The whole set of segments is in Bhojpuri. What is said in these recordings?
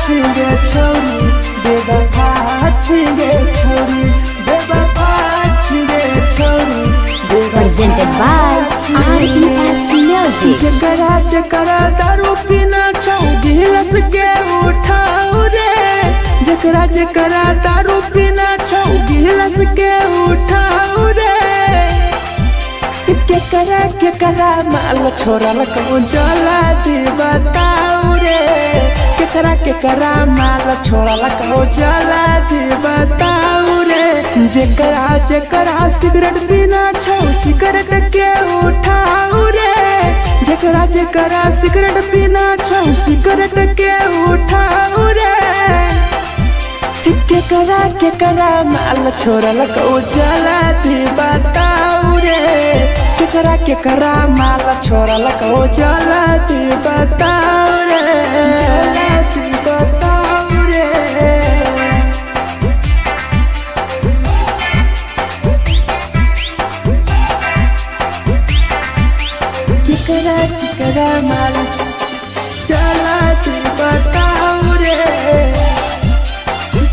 छिगे छोरी बेवफा छिगे छोरी बेवफा छिगे छोरी Presented by RES Music. जकरा जकरा दारू पीना छौ गिलास के उठाओ रे जकरा जकरा दारू पीना छौ गिलास के उठाओ रे केकरा माल छोड़ल कहूँ जला दी बताओ रे केकरा माल छोड़ल कहूँ जला दी बताओ रे जकरा सिगरेट पीना छौ सिगरेट के उठाओ रे जकरा सिगरेट पीना छौ सिगरेट के उठाओ रे केकरा माल छोड़ल कहूँ जला दी बताओ रे केकरा माल छोड़ल कहूँ जला दी बताओ रे जला दी बताओ रे केकरा माल जला दी बताओ रे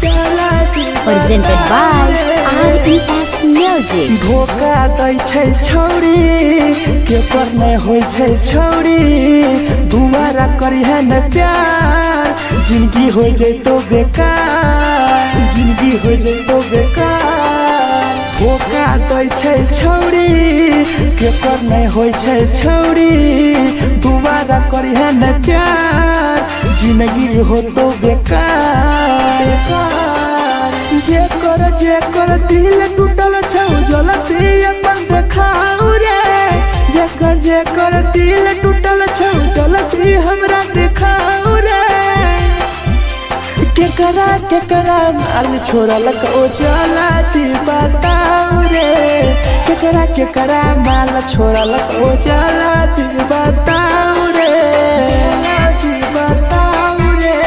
जला दी Presented by RES Music. धोखा दै छै छौरी केकर नहीं होइ छै छौरी दुबारा करिहे न प्यार जिंदगी हो जैतो बेकार जिंदगी हो जैतो बेकार धोखा दै छै छौरी केकर नहीं होइ छै छौरी दुबारा करिहे न प्यार जिंदगी हो तो बेकार जेकर दिल टूटल छौ जलती अपन देखाओ रे जेकर दिल टूटल छौ जलती हमरा देखाओ रे केकरा माल छोड़ल कहूँ जला दी बताओ रे केकरा माल छोड़ल कहूँ जला दी बताओ रे जला दी बताओ रे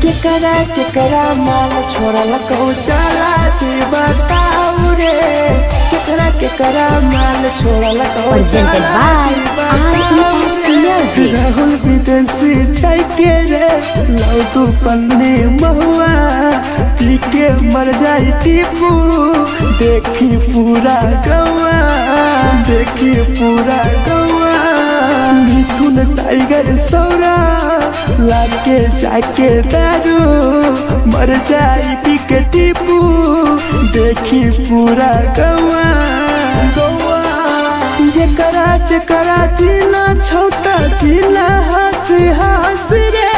केकरा माल छोड़ल कहूँ जला दी बताओ रे केकरा माल छोड़ल कहूँ Presented by RES Music. Rahul विदेशी छै के रे लौ तू पन्नी महुआ पी के मर जाई टीपू देखी पूरा गौआ देखी पूरा गौआ मिथुन टाइगर सौरा लाके जाके दारू मर जाई पी के टीपू देखी पूरा गौआ जकरा जीना छोटा जीना हंसी हंसी रे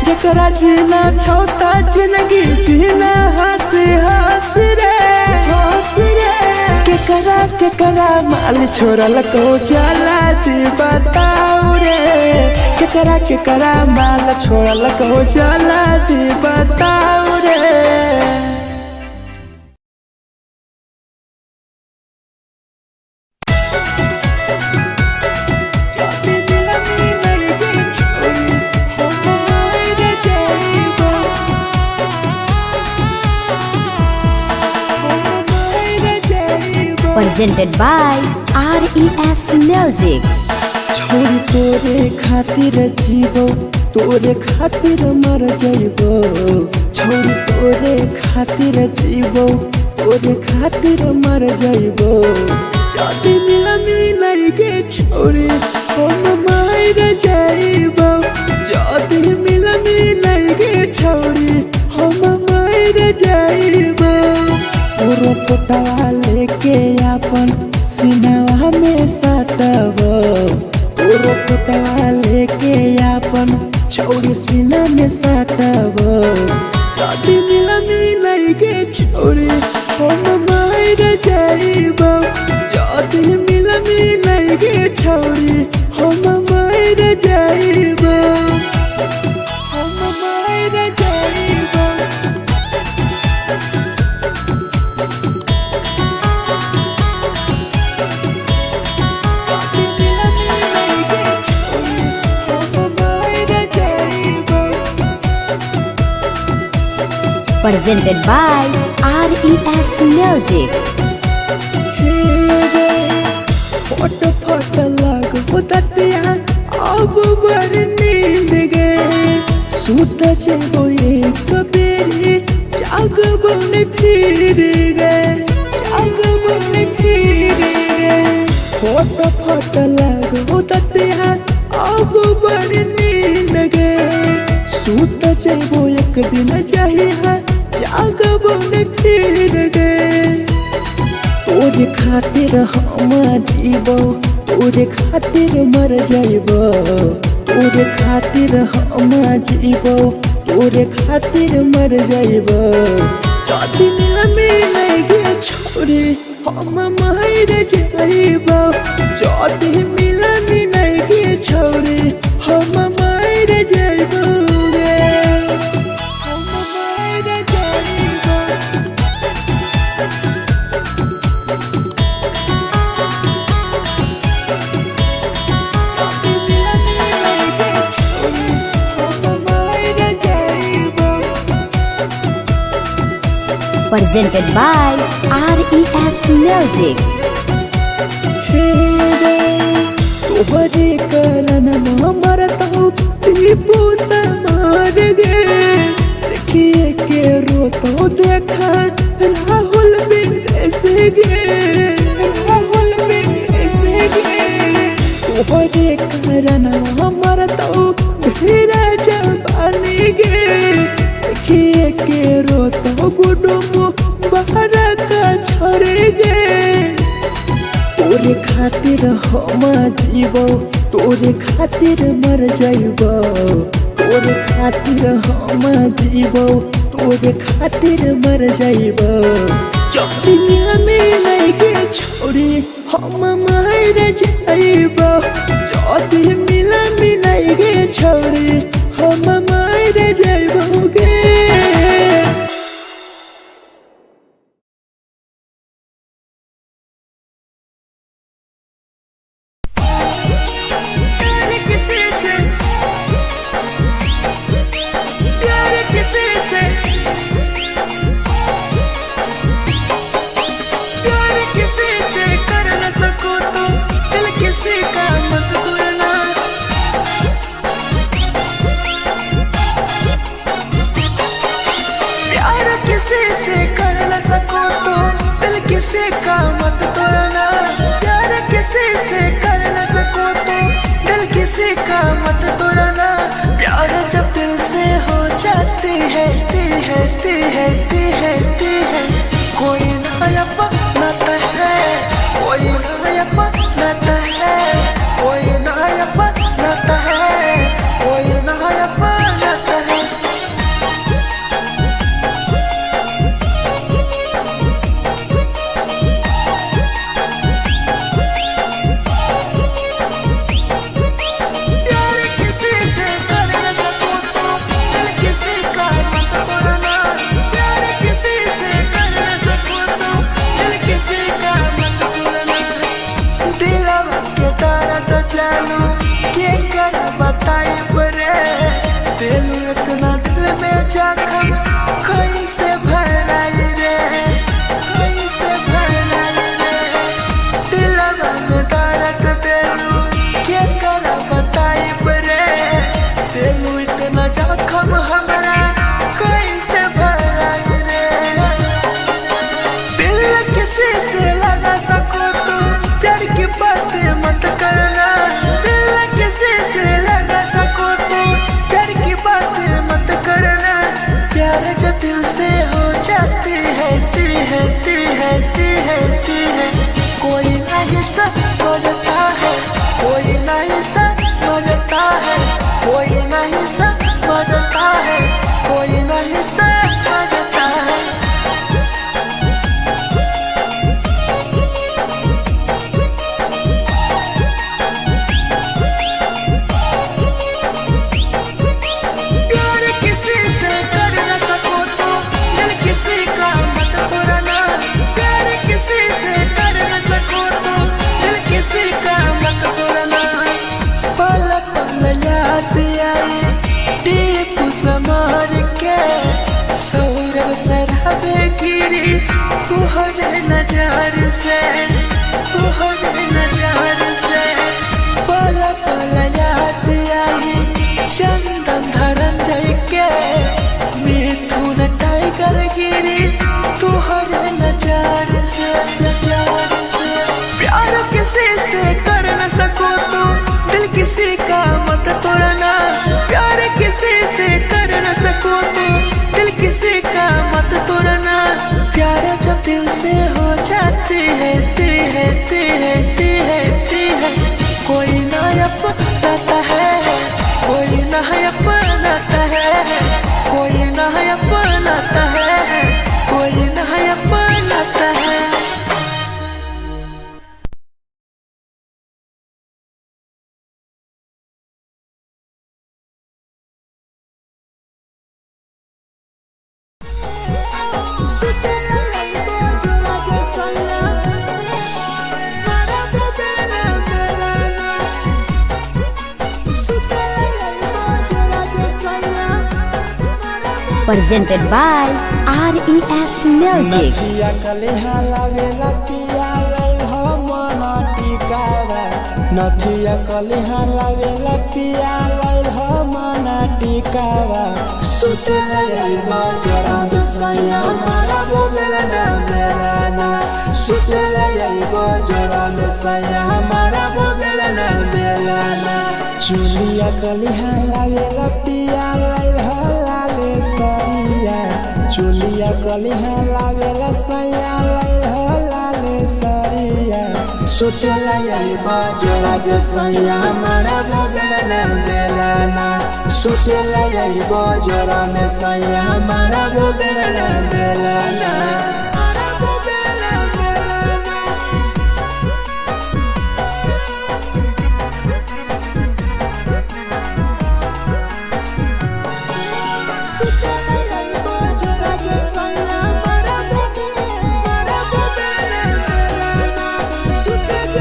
जकरा जीना छोटा जिंदगी जीना हंसी हंसी रे हंसी रे केकरा माल छोड़ल कहूँ जला दी बताओ रे केकरा माल छोड़ल कहूँ जला दी बताओ रे Presented by RES Music. छोरी तोरे खातिर जीवो तोरे खातिर मर जइबो छोरी तोरे खातिर जीवो तोरे खातिर मर जइबो जदी मिलनी के छोरी हम मर जइबो जदी मिलनी के छोरी हम मर जइबो तोरे पोटवा लेके अपन सीनावा में सटबो तोरे पोटवा लेके अपन छोरी सीना में सटबो जदी मिलनी के छोरी हम मर जइबो जदी मिलनी के छोरी हम मर जइबो हम मर जइबो Presented by RES Music. हे जब एक बेरी जाग बन फिर गए, जाग बन फिर गए। फोट फोट लगो दतिया अब बड़ नींद गए। सूत जब एक दिन जहिया जाग बन फिर गए। तोरे खातिर हम जीबो, तोरे खातिर मर जाइबो, तोरे खातिर हम जीबो, तोरे खातिर मर जाइबो। जदि मिलगे छोरी हम मर जाइबो, जदि मिलगे छोरी हम मर जाइबो रे, हम मर जाइबो। Presented by RES Music. तोहरे कारण मरत हूँ टीपू समार गे। देखिए के रोतो देखा राहुल विदेश गे, राहुल विदेश गे। तोहरे कारण मरत हूँ ढेरा जवानी गे। देखिए के रोतो गुडुमो बाहर का छोड़ गे। तोरे खातिर हम जीबो, तोरे खातिर मर जाइबो, तोरे खातिर हम जीबो, तोरे खातिर मर जाइबो। जदि मिलगे छोरी हम मर जाइबो, जदि मिलगे छोरी हम मर जाइबो गे। किसी का मत तोड़ना, प्यार किसी से कर न सको तो दिल किसी का मत तोड़ना। प्यार जब दिल से हो जाती है ती है ती है ती है ती है। कोई नया बनाता है, कोई नया बनाता है, कोई नया बनाता है, कोई नया बनाता है। तेलू इतना दिल में जाकर कहीं से भराई रे, कहीं से भराई रे। दिल में दर्द तेलू क्या कर बताई रे। तेलू इतना जख्म हमारा कहीं से भराई रे। दिल किसी से लगा सको तो प्यार की बातें मत करना। दिल किसी से लगा सको तो प्यार की बातें मत करना। प्यार जब दिल से हो जाती है ती है ती है ती है ती है। कोई नहीं समझता है, कोई नहीं समझता है, कोई नहीं समझता है, कोई नहीं समझता है। समार के सौरभ सरहबे गिरी तुहरे नजार से, तुहरे नजार से। पल पल याद आई चंदन धरन के जिगर गिरी तुहरे नजर से प्यार किसी से कर न सको तो दिल किसी का मत तोड़ना प्यार किसी से कर न सको तो दिल किसी का मत तोड़ना प्यार जब दिल से हो जाती है कोई ना अपनाता है कोई ना अपनाता है कोई ना अपनाता है कोई ना अपनाता है Presented by RES Music. नथिया कलिहा लावेला पिया लई हो मना टिकावा नथिया कलिहा लावेला पिया लई हो मना टिकावा सुते लई बजरा सैया मारा बोलेला ना सुते लई बजरा सैया मारा बोलेला ना चुलिया कलिहा लावेला पिया लई हो लाले सरिया चुलिया कलिहा लावेला सैया लई हो लाले सरिया सुतेला यही बजरा सैया मारा बोलेला ना सुतेला यही बजरा में सैया मारा बोलेला ना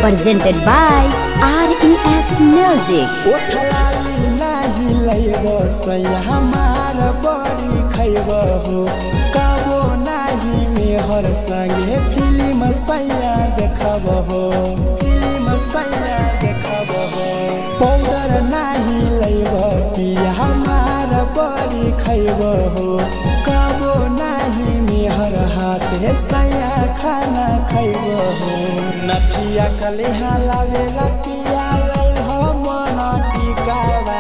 Presented by RES Music. ओठलाली नाही लइबो सैया हमार बड़ी खइबो हो काबो नाही मेहर संगे फिल्म सैया देखबो हो पाउडर नाही लइबो पिया हमार बड़ी खइबो हो काबो नाही मेहर हाथे सैया खाना खइबो हो नथिया कलिहा लावेला पिया लई हो मना टिकावा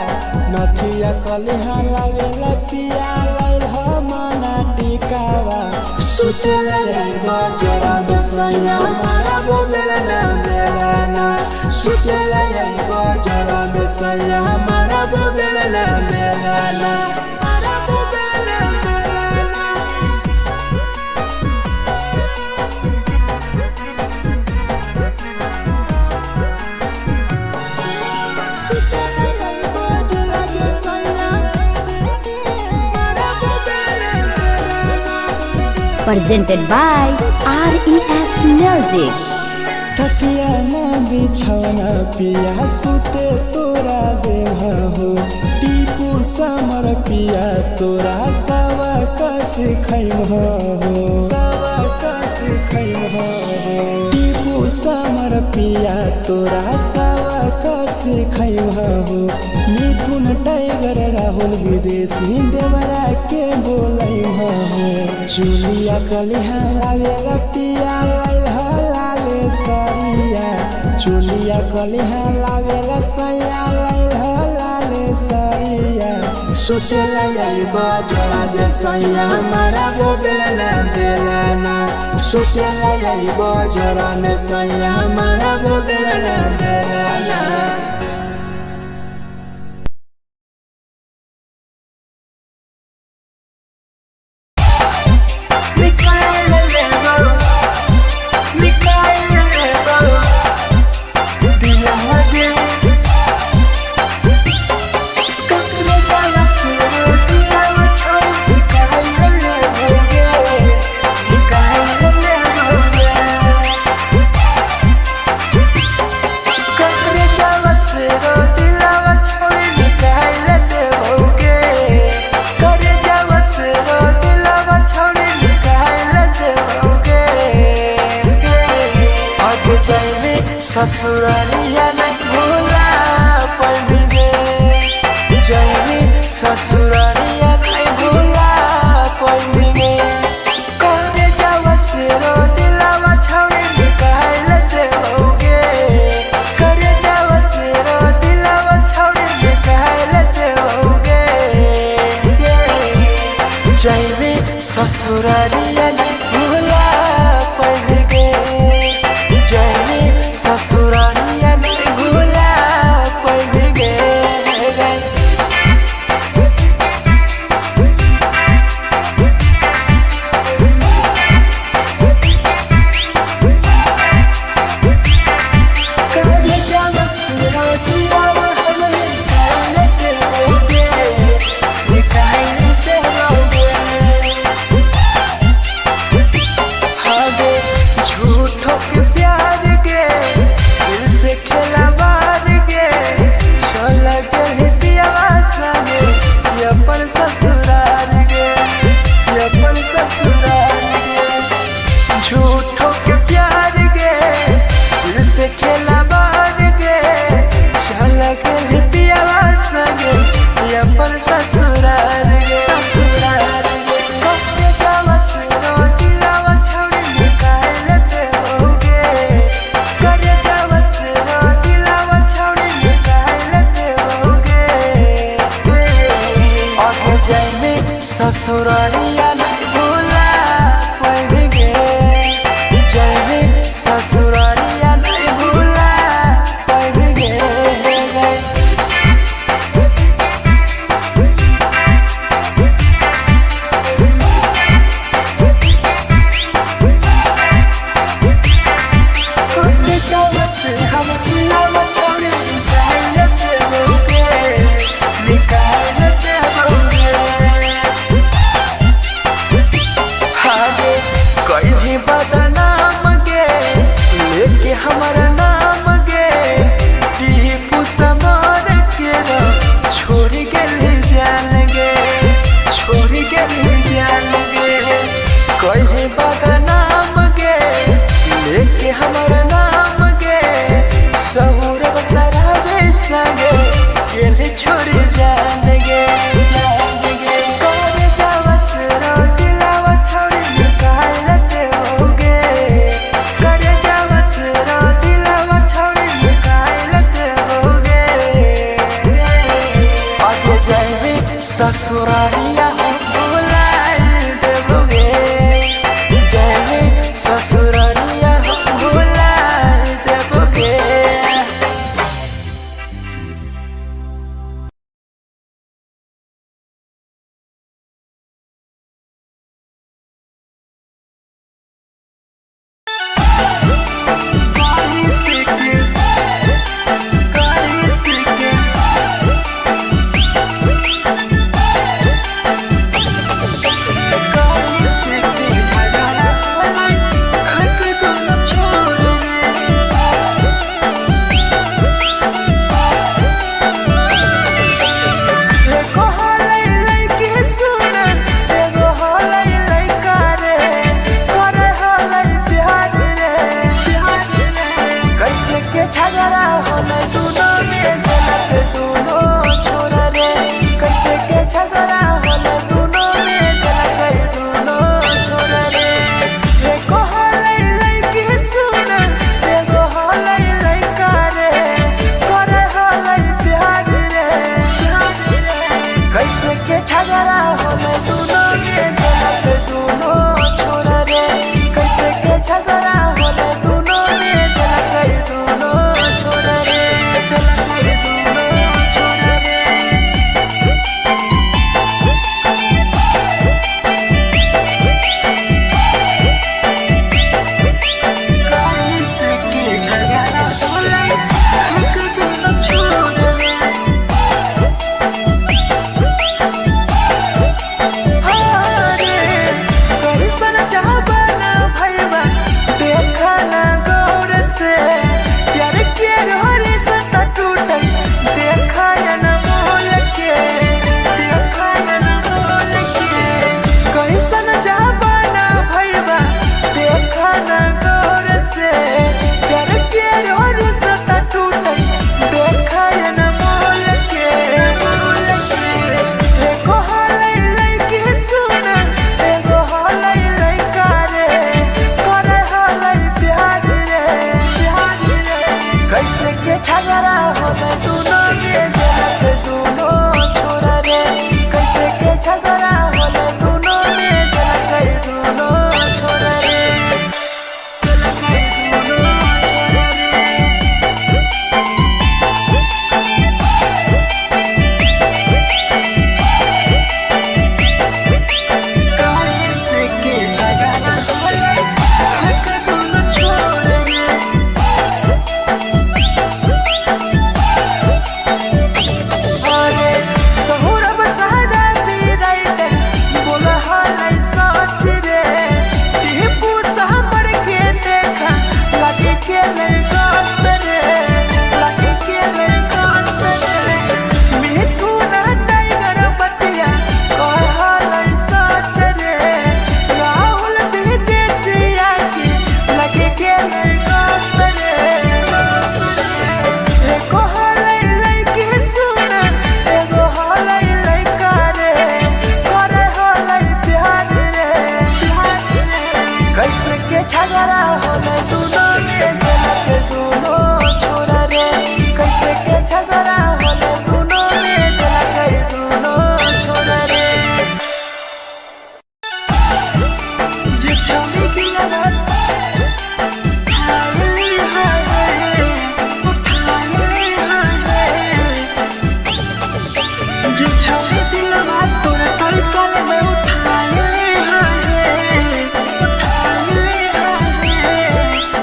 नथिया कलिहा लावेला पिया लई हो मना टिकावा सुतेला यही बजरा सैया मारा बोलेला ना सुतेला यही बजरा सैया मारा बोलेला ना Presented by RES Music. तकिया ना बिछौना पिया सुते तोरा देह हो टीपू समर पिया तोरा सवा कस खैम हो टीपू समर पिया तोरा सवा कस खैम हो मिथुन टाइगर राहुल विदेशी देवरा के बोलै हो चुलिया कलिहा लावेला पिया लई हो लाले सरिया चुलिया कलिहा लावेला सैया लई हो लाले सरिया सुतेला यही बजरा सैया मारा बोलेला ना सुतेला यही बजरा में सैया मारा बोलेला ना ससुरालिया नहीं भूला पड़ेंगे जैनी ससुरालिया नहीं भूला पड़ेंगे हमारा नाम गे टीपू समर के छोड़ गेली जान गे छोड़ गेली जान गे कहे बदनाम गे लेके हमारा नाम गे सहूर सराबे संगे गेली छोड़ी जान गे ससुरालिया भुलाए देबोगे जय ससुरालिया भुलाए देबोगे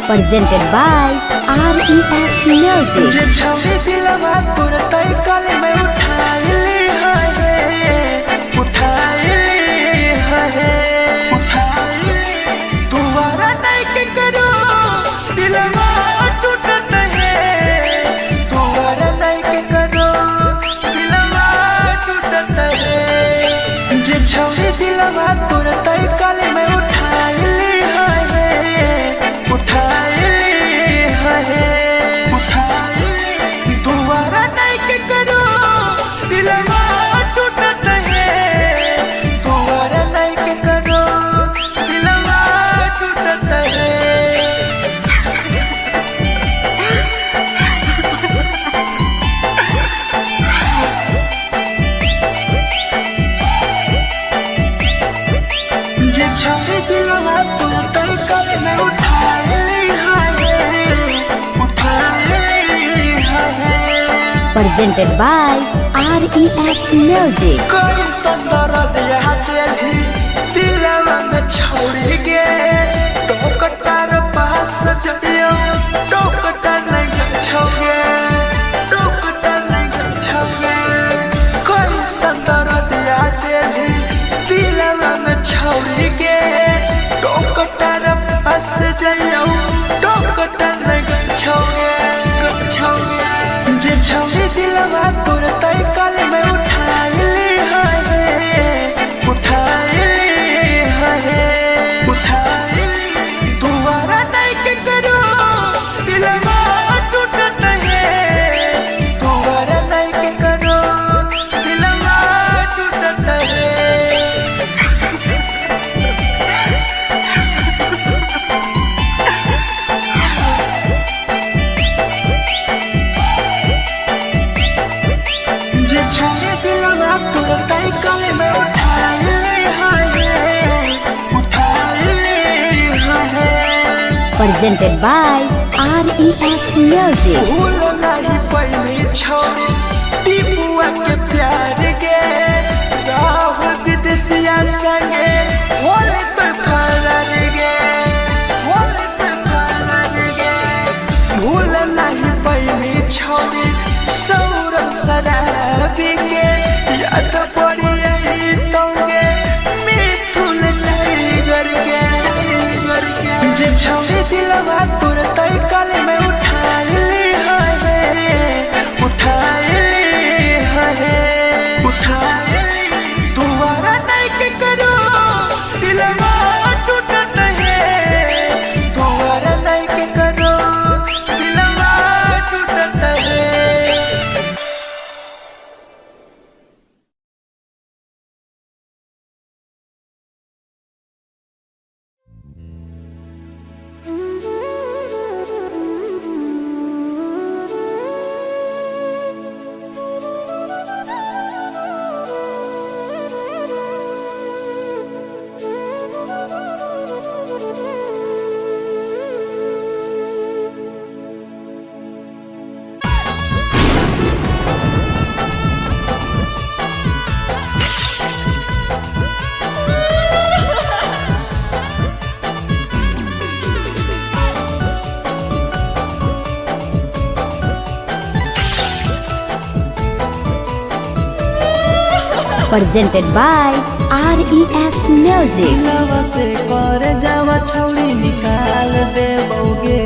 presented by RES Music. जे छवि दिलवा तुरते कल में उठाए तुम्हारा नहीं के करो दिलवा Presented by RES Music. कोई संदर दिया तेरी दिलवा में छोड़ के टोकटार पास जइयो टोकटार नहीं छोगे टोकटार नहीं छोगे कोई संदर दिया तेरी दिलवा में छोड़ के टोकटार पास जइयो टोकटार नहीं छोगे छोगे जे छोड़ी दिलवा तोर तई कल में उठाई ली दोबारा नहीं के करो दिलवा टूटत है दोबारा नहीं के करो दिलवा टूटत है Presented by RES Music. भूल नहीं पहली छोड़ी टीपुआ के प्यार के राह विदेशिया संगे होले तो फरार गे होले तो फरार गे भूल नहीं पहली छोड़ी सौरभ शराबी के याद पड़ी यही तोगे मिथुन टाइगर के जे छोड़ी दिलवा तोर तई कल में उठाई ली दोबारा नहीं के करो दिलवा टूटत है दोबारा नहीं के करो दिलवा टूटत है Presented by RES Music. दिलवा से कर जावा छौड़ी निकाल देबोगे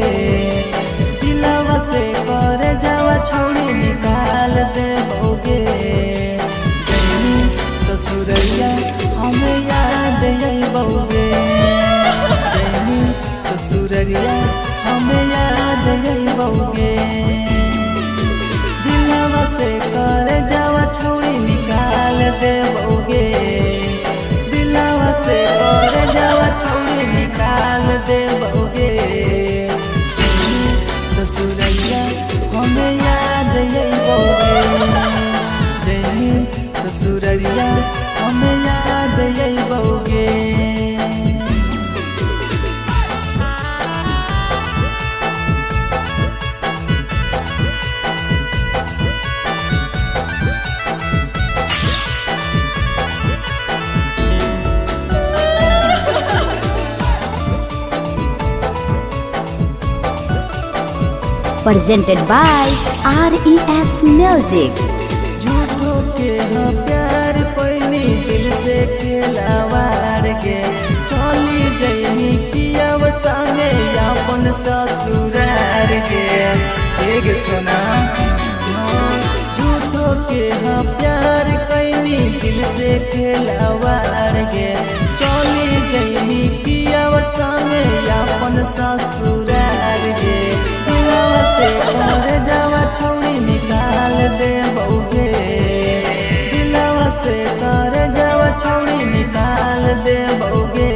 दिलवा से कर जावा छौड़ी निकाल देबोगे जैनी ससुरैया हमें याद अइबोगे जैनी ससुरैया हमें याद अइबोगे दिलवा से कर जावा छौड़ी निकाल देबोगे दिलवा से कर जावा छौड़ी निकाल देबोगे ससुरैया हमें याद अइबोगे जैनी ससुरैया हमें याद अइबोगे Presented by RES Music. झूठो के हो प्यार पैनी दिल से खिलावार के चली जैनी कियब संगे अपन ससुरार के एक सुना झूठो के हो प्यार कैनी दिल से खिलावार के चली जैनी कियब संगे अपन ससुरार के कर जावा छौड़ी निकाल देबोगे दिलवा से कर जावा छौड़ी निकाल देबोगे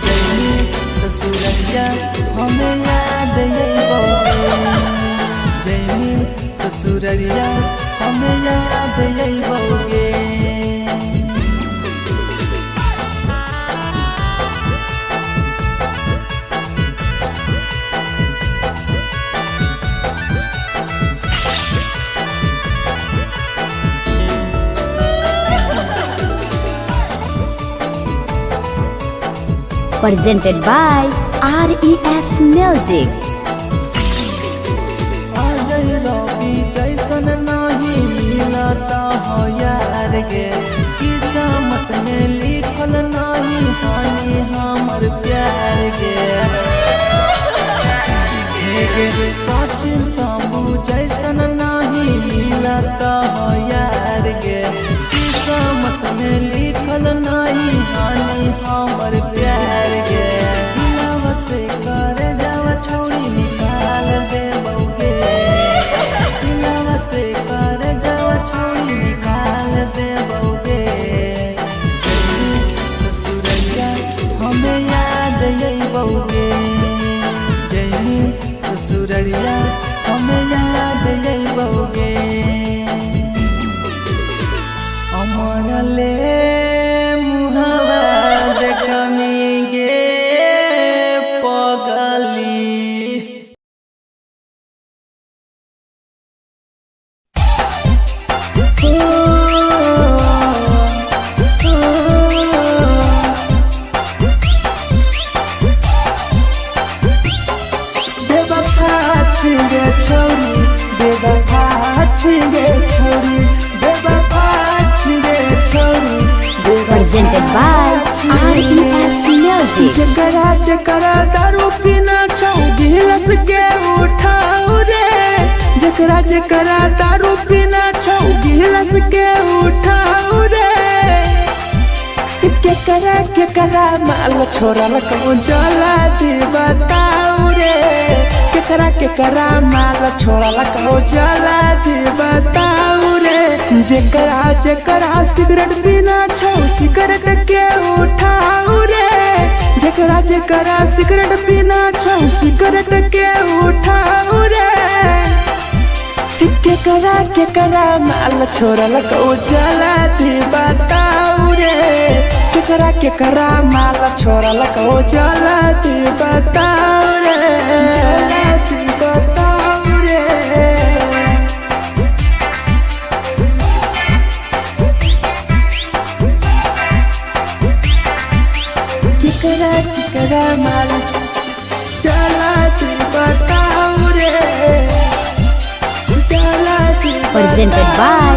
जैनी ससुरैया हमें याद अइबोगे जैनी ससुरैया हमें याद अइबोगे presented by RES Music. जैसन नहीं मिलता हो यार गे, किस्मत में लिखल नहीं हानि हमर प्यार गे। सचिन साबू जैसन नहीं मिलता हो यार गे, किस्मत में लिखल नहीं हानि हमर प्यार गे। दिलवा से कर जावा छोड़ी निकाल दे बउगे, दिलवा से कर जावा छोड़ी निकाल दे बउगे। ससुरैया हमें याद आई बउगे, जैनी ससुरैया हमें याद आई बउगे। अमर ले मुहावा देखनी गे पगली। बेवफा छिगे छोरी, बेवफा छिगे छोरी, बेवफा छिगे छोरी, Presented by RES Music. जकरा जकरा दारू पीना छौ गिलास के उठाऊ रे, जकरा जकरा दारू पीना छौ गिलास के उठाऊ रे। केकरा केकरा माल छोड़ल कहूँ जला दी बताऊ रे, केकरा केकरा माल छोड़ल कहूँ जला दी बताऊ रे। जेकरा जेकरा सिगरेट पीना छौ सिगरेट के उठाऊ रे, जेकरा जेकरा सिगरेट पीना छौ सिगरेट के उठाऊ रे। केकरा केकरा माल छोड़ल कहूँ जला दी बताऊ रे, केकरा केकरा माल छोड़ल कहूँ जला दी बताऊ रे, जला दी बताऊ रे। केकरा केकरा माल जला दी बताऊ रे, जला दी Presented by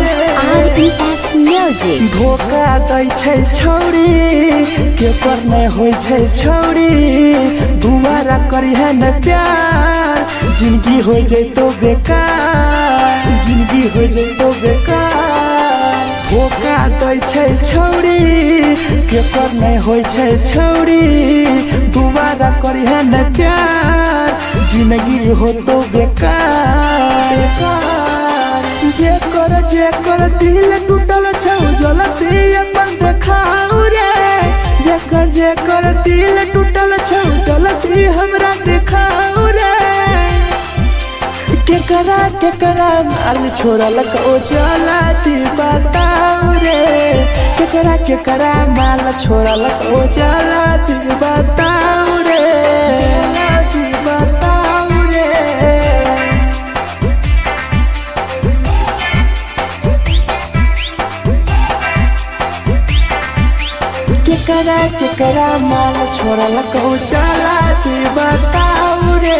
RES Music. धोखा दै छै छौरी, केकर नहीं होइ छै छौरी, दुबारा करिहे न प्यार, जिंदगी हो जैतो बेकार, जिंदगी हो जैतो बेकार। धोखा दै छै छौरी, केकर नहीं होइ छै छौरी, दुबारा करिहे न प्यार, जिंदगी हो तो बेकार। जेकर दिल टूटल छौ जलती अपन देखाऊ रे, जेकर दिल टूटल छौ जलती हमरा देखाऊ रे। केकरा केकरा माल छोड़ल कहूँ जला दी बताऊ रे, केकरा केकरा माल छोड़ल कहूँ जला दी बताऊ रे, जला दी बताऊ रे। केकरा केकरा माल छोड़ल कहूँ जला दी बताऊ रे,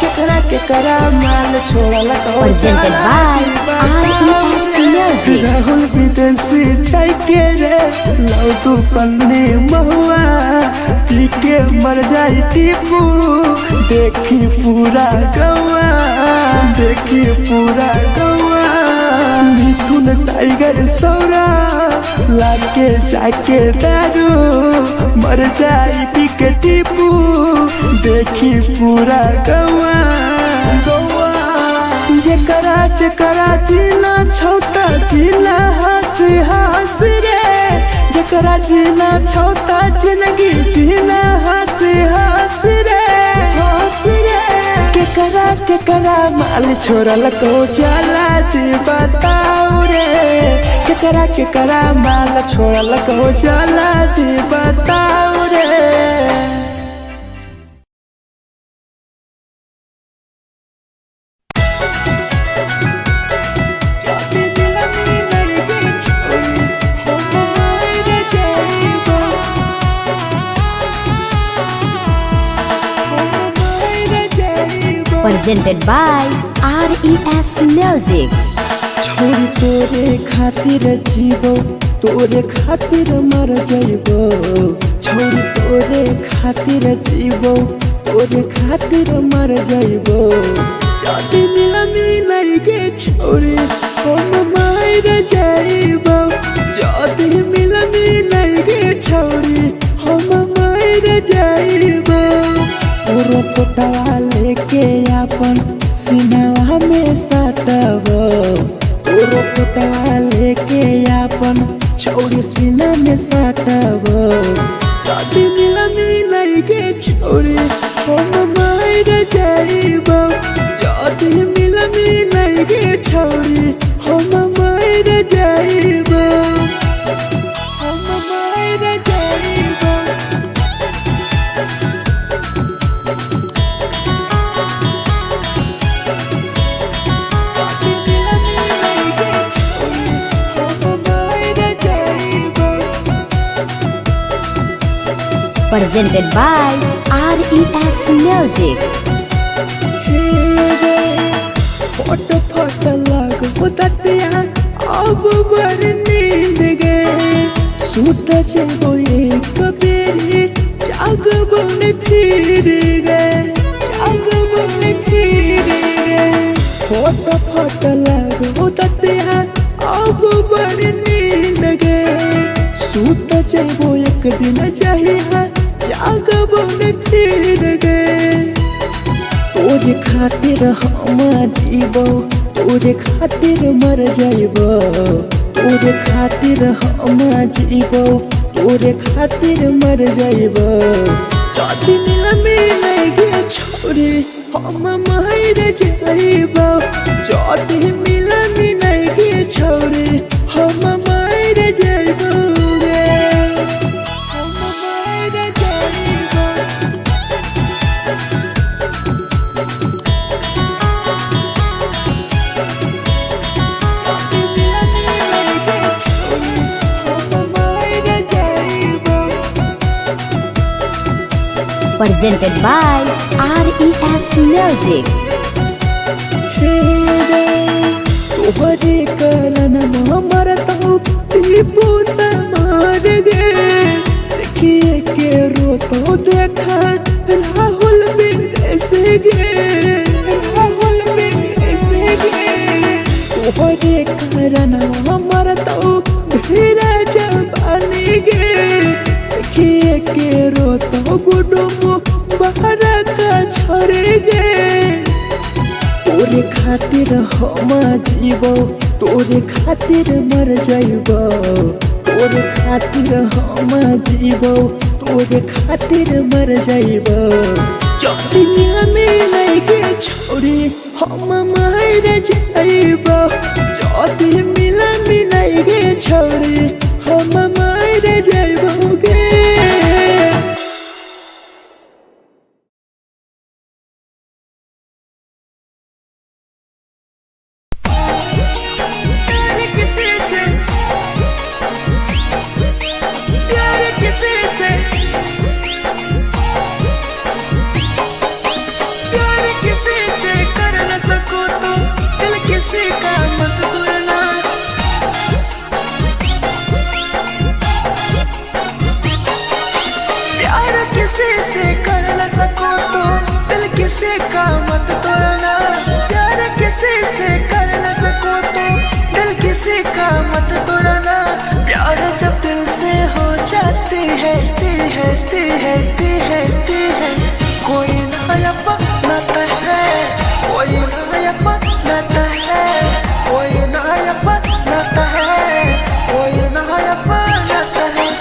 केकरा केकरा माल छोड़ल कहूँ Presented जला by दी बताऊ RES रे। Music. राहुल विदेशी छै के रे लौ तू पन्नी महुआ, पी के मर जाई टीपू, देखी पूरा गौआ, देखी पूरा गौआ। मिथुन टाइगर सौरा लाके जाके दारू, मर जाई पी के टीपू, देखी पूरा गौआ गौआ। जेकरा जेकरा जीना छौता जीना हंस हंस रे, जेकरा जीना छौता जिंदगी जीना हंस हंस रे, हंस रे। केकरा केकरा माल छोड़ल कहूँ जला दी बताऊ रे, केकरा केकरा माल छोड़ल कहूँ जला दी बताऊ रे। Presented by RES Music. छोरी तोरे खातिर जीवो तोरे खातिर मर जाइबो छोरी तोरे खातिर जीवो तोरे खातिर मर जाइबो जाति मिलाई गे छोरी हम मार जाइबो जाति मिलाई गे छोरी हम मार जाइबो ओरो पोटवा लेके अपन सीनावा में सटबो ओरो पोटवा लेके अपन छोरी सीना में सटबो जाति मिलाई गे छोरी हम मार जाइबो जाति मिलाई गे छोरी हम मार जाइबो हम मार जाइबो Presented by RES Music. फट फट लगो ततिया अब बड़ नींद गए सुत जेबो एक बेरी जागबो ने फिर गए जागबो ने फिर गए फट फट लगो ततिया अब बड़ नींद गए सुत जेबो एक दिन चाहिए जागबो ने फिर गए तोरे खातिर हम जीवो तोरे खातिर मर जाइबो तोरे खातिर हम जीवो तोरे खातिर मर जाइबो जाति मिलाई गे छोरी हम मार जाइबो जाति मिलाई गे छोरी हम मार जाइबो हम मार जाइबो Presented by RES Music. तोहरे कारण मरता टीपू समार गे देखिए के रोतो देखा राहुल विदेश गे राहुल विदेश गे तोहरे कारण मरता धीरे जवानी गे देखिए के रोतो गुडुम बाहर का छोड़ गे तोरे खातिर हम जीवो तोरे खातिर मर जाइबो तोरे खातिर हम जीवो तोरे खातिर मर जाइबो चौथिया मिलाई गे छोरी हम मार जाइबो चौथी मिलाई गे छोरी हम मार जाइबो गे किसी का मत तोड़ना प्यार किसी से कर न सको तो दिल किसी का मत तोड़ना प्यार जब दिल से हो जाती है कोई नया बनाता है कोई नया बनाता है कोई नया बनाता है कोई नया बनाता है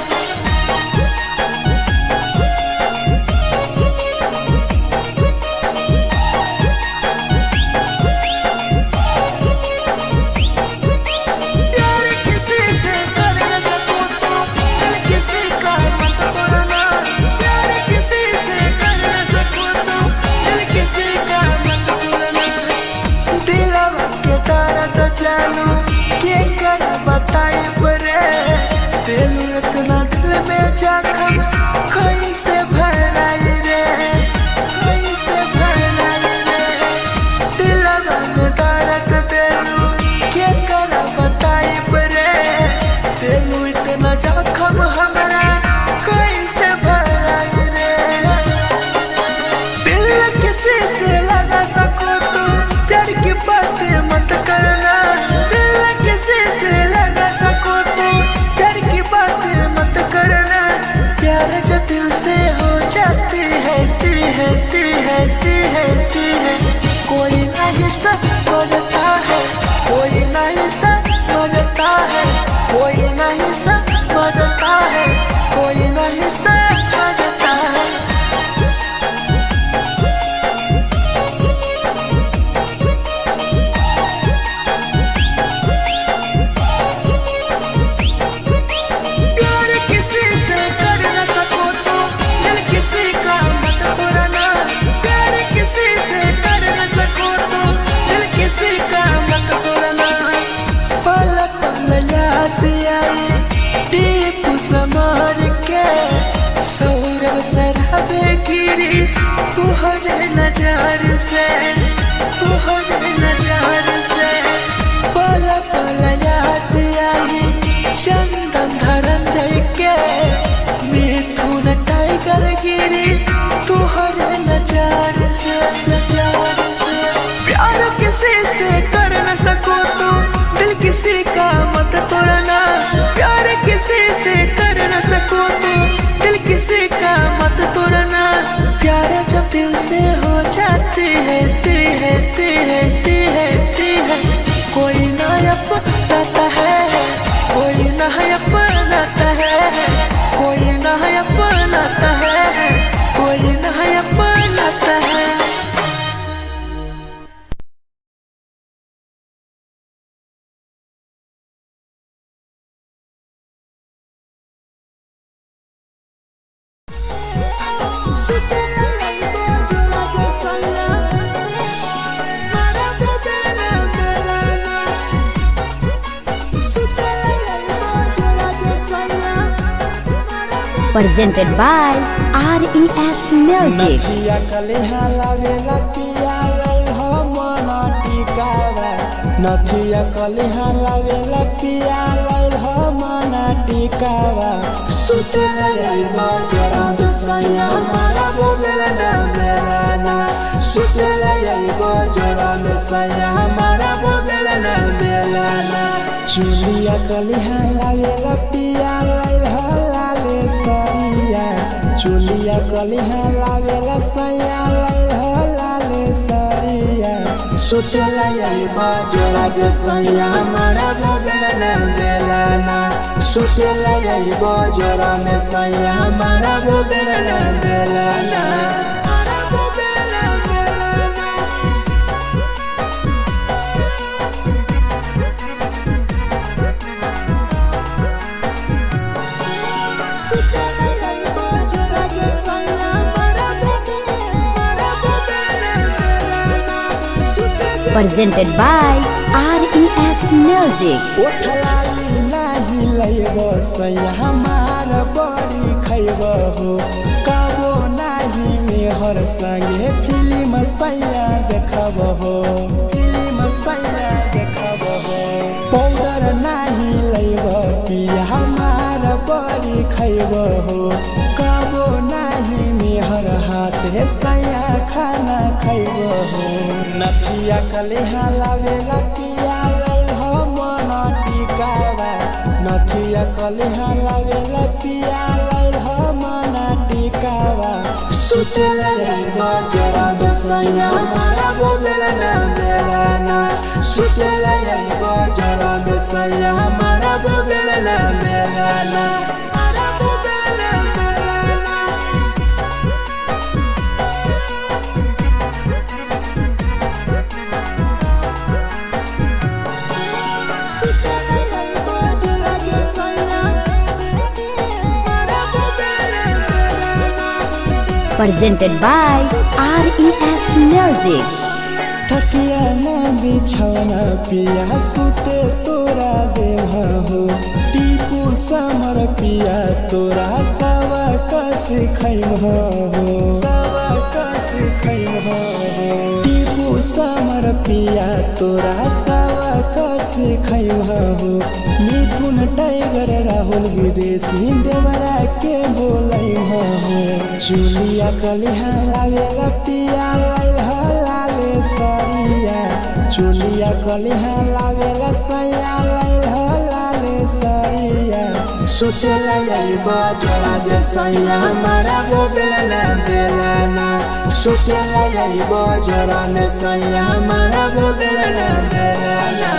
गिरी तुहरे नजर से, तुहरे नजर से। पल पल याद आई चंदन धरंजय के, मिथुन टाइगर गिरी तुहरे नजर से, नजर से। प्यार किसी से कर न सको तो दिल किसी का मत तोड़ना, प्यार किसी से कर न सको तो दिल किसी का मत तोड़ना। प्यार जब दिल से हो जाती है ती है ती है ती है ती है, कोई ना अपनाता है, कोई ना अपनाता है, कोई ना अपनाता है, कोई ना अपनाता है। Presented by RES Music. नथिया कलिहा लावेला पिया लई हो मना टिकावा, नथिया कलिहा लावेला पिया लई हो मना टिकावा। सुते लईबा जरा दसया मारा बोलेला ना बेलाना, सुते लईबा जरा दसया मारा बोलेला ना बेलाना। चुलिया कलिहा लावेला पिया लई हो लाले सरिया, चुलिया कलिहा लावेला सैया लई हो लाले सरिया। सुतेला यईबा जोड़ा जे सैया मारा बोलेला ना बेलाना, सुतेला यईबा जोड़ा में सैया मारा बोलेला ना बेलाना। Presented by RES Music. ओठलाली नाही लईबो सैया हमार बड़ी खैबो हो, कबो नाही मेहर संगे फिल्म सैया देखबो हो, फिल्म सैया देखबो हो। पाउडर नाही लईबो पिया हमार बड़ी खैबो हो, कबो नाही मेहर हाथे सैया खाना खैबो हो। नथिया कलिहा लावेला पिया लई हो मना टिकावा, नथिया कलिहा लावेला पिया लई हो मना टिकावा। सुतेला यईबा जरा दसया मारा बोलेला ना बेलाना, सुतेला यईबा जरा दसया मारा बोलेला ना बेलाना। Presented by RES Music. थकिया ना बिछौना पिया सुते तोरा देह हो, टीपू समर पिया तोरा सवा कस खैम हो, सवा कस खैम हो। टीपू समर पिया तोरा सवा कस खैम हो। मिथुन टाइगर राहुल विदेशी देवरा के बोलै हो। चुलिया कलिहा लावेला पिया लई हो लाले सरिया, चुलिया कलिहा लावेला सैया लई हो लाले सरिया। सुतेला यईबा जोड़ा जे सैया मारा बोलेला ना बेलाना, सुतेला यईबा जोड़ा में सैया मारा बोलेला ना बेलाना।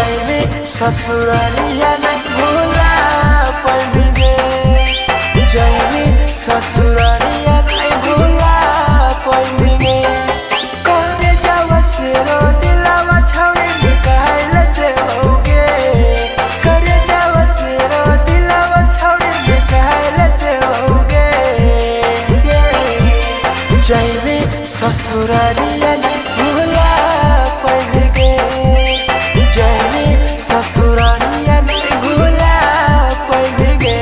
जाए ससुरारिया नहीं भूला पाएंगे, जाए ससुरारिया नहीं भूला पाएंगे। करे जावा से रो दिलावा छावे निकाल लेते होगे, करे जावा से रो दिलावा छावे निकाल लेते होगे। जाए ससुरारिया नहीं भूला पाएंगे, जाए ससुरारिया नहीं भूला पाएंगे।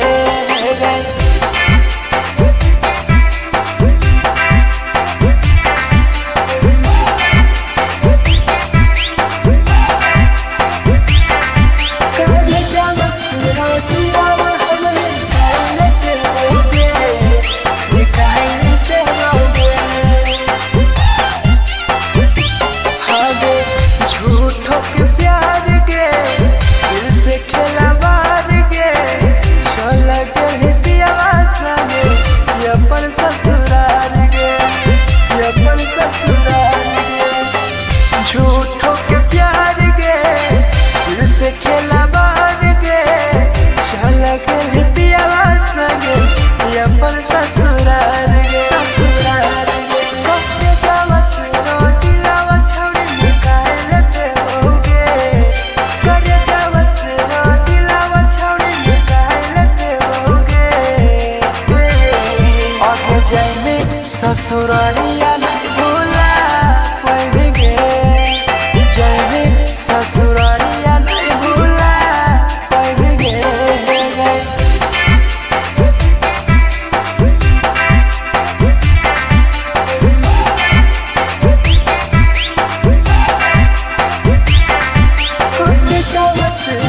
झूठों के प्यार गे दिल से खेला बार गे, चल के पियावा संगे अपन ससुराल गे, ससुराल गे। कहे जावा से रो दिलावा छौड़ी निकाल लेते होगे, करे जावा से रो दिलावा छौड़ी निकाल लेते होगे। और जाए ससुरालिया नहीं भूला पाएंगे, जाए ससुरालिया नहीं भूला पाएंगे।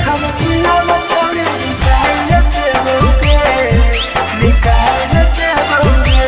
हम दिलावा छौड़ी निकाल लेते होगे, निकाल लेते होगे।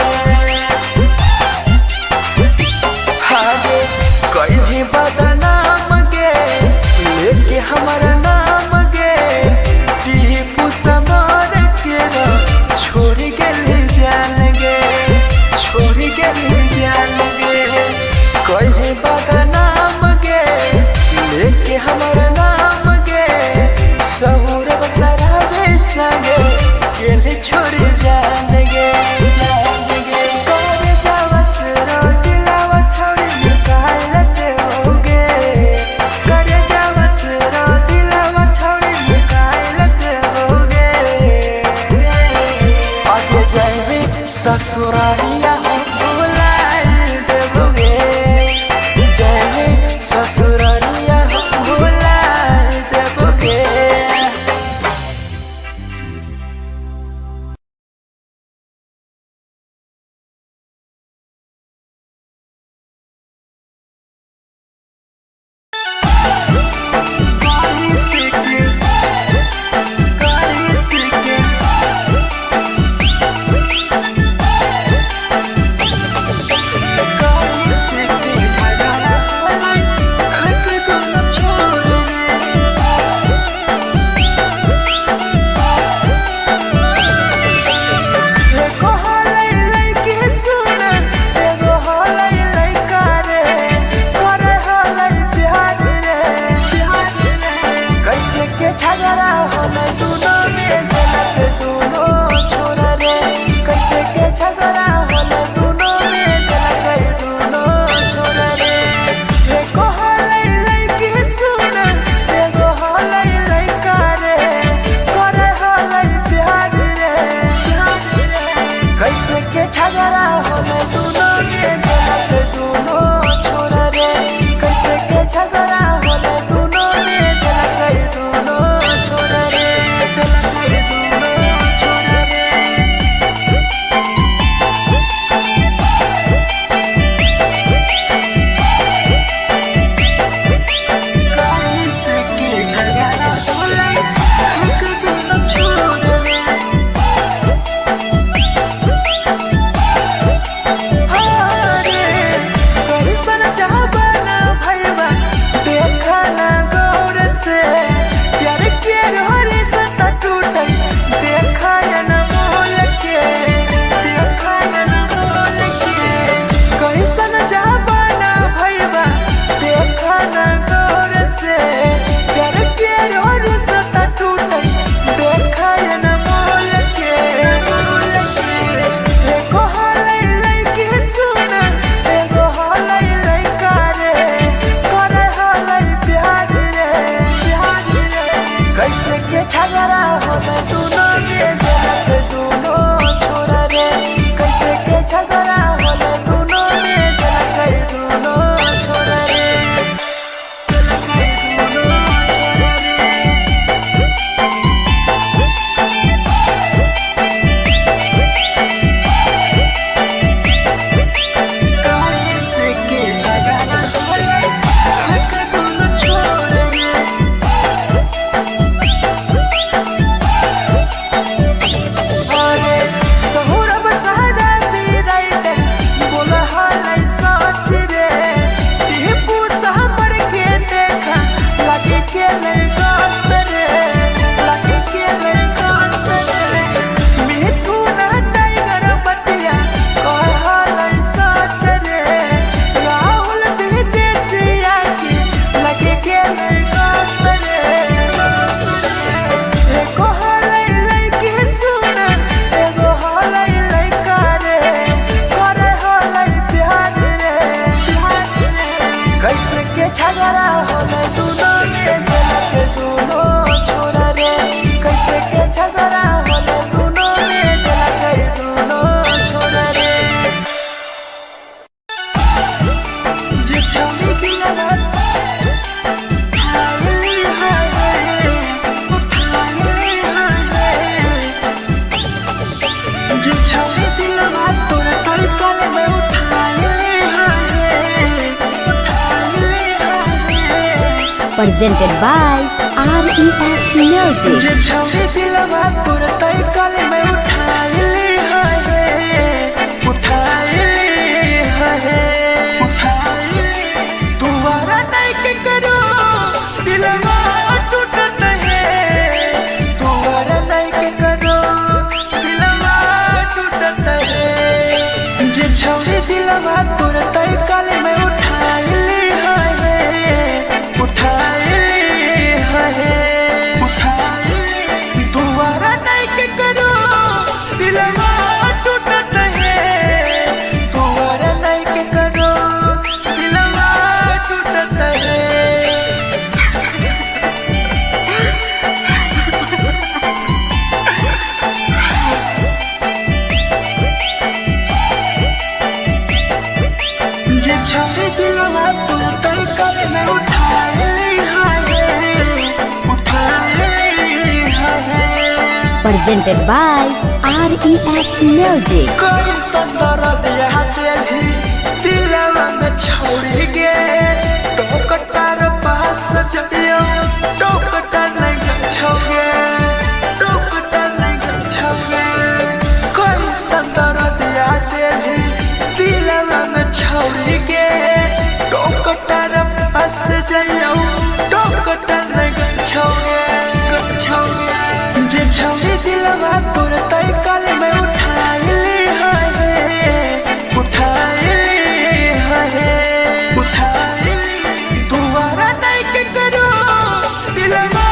कैसे के झगड़ा होला दोनों में जलत दोनों छोरा रे कैसे के झगड़ा होला दोनों में जलत दोनों छोरा रे Presented by RES Music. जे छौरी दिलवा तोर तई कल में उठाइले तुम्हारा नहीं के करो दिलवा टूटत है तुम्हारा नहीं के करो दिलवा टूटत है जे छौरी दिलवा तोर तई कल में उठाइले दोबारा नहीं के करो दिलवा टूटत है दोबारा नहीं के करो दिलवा टूटत है जे छवि दिलवा तू तई कल में उठाए Presented by RES Music. कोई संदर दिया तेरी दिलवा में छोड़ के टोकटार पास जइयो टोकटार नहीं छोगे टोकटार नहीं छोगे कोई संदर दिया तेरी दिलवा में छोड़ के टोकटार पास जइयो टोकटार नहीं छोगे जे छौरी दिलवा तोर तई कल में उठाइले दोबारा नहीं के करो दिलवा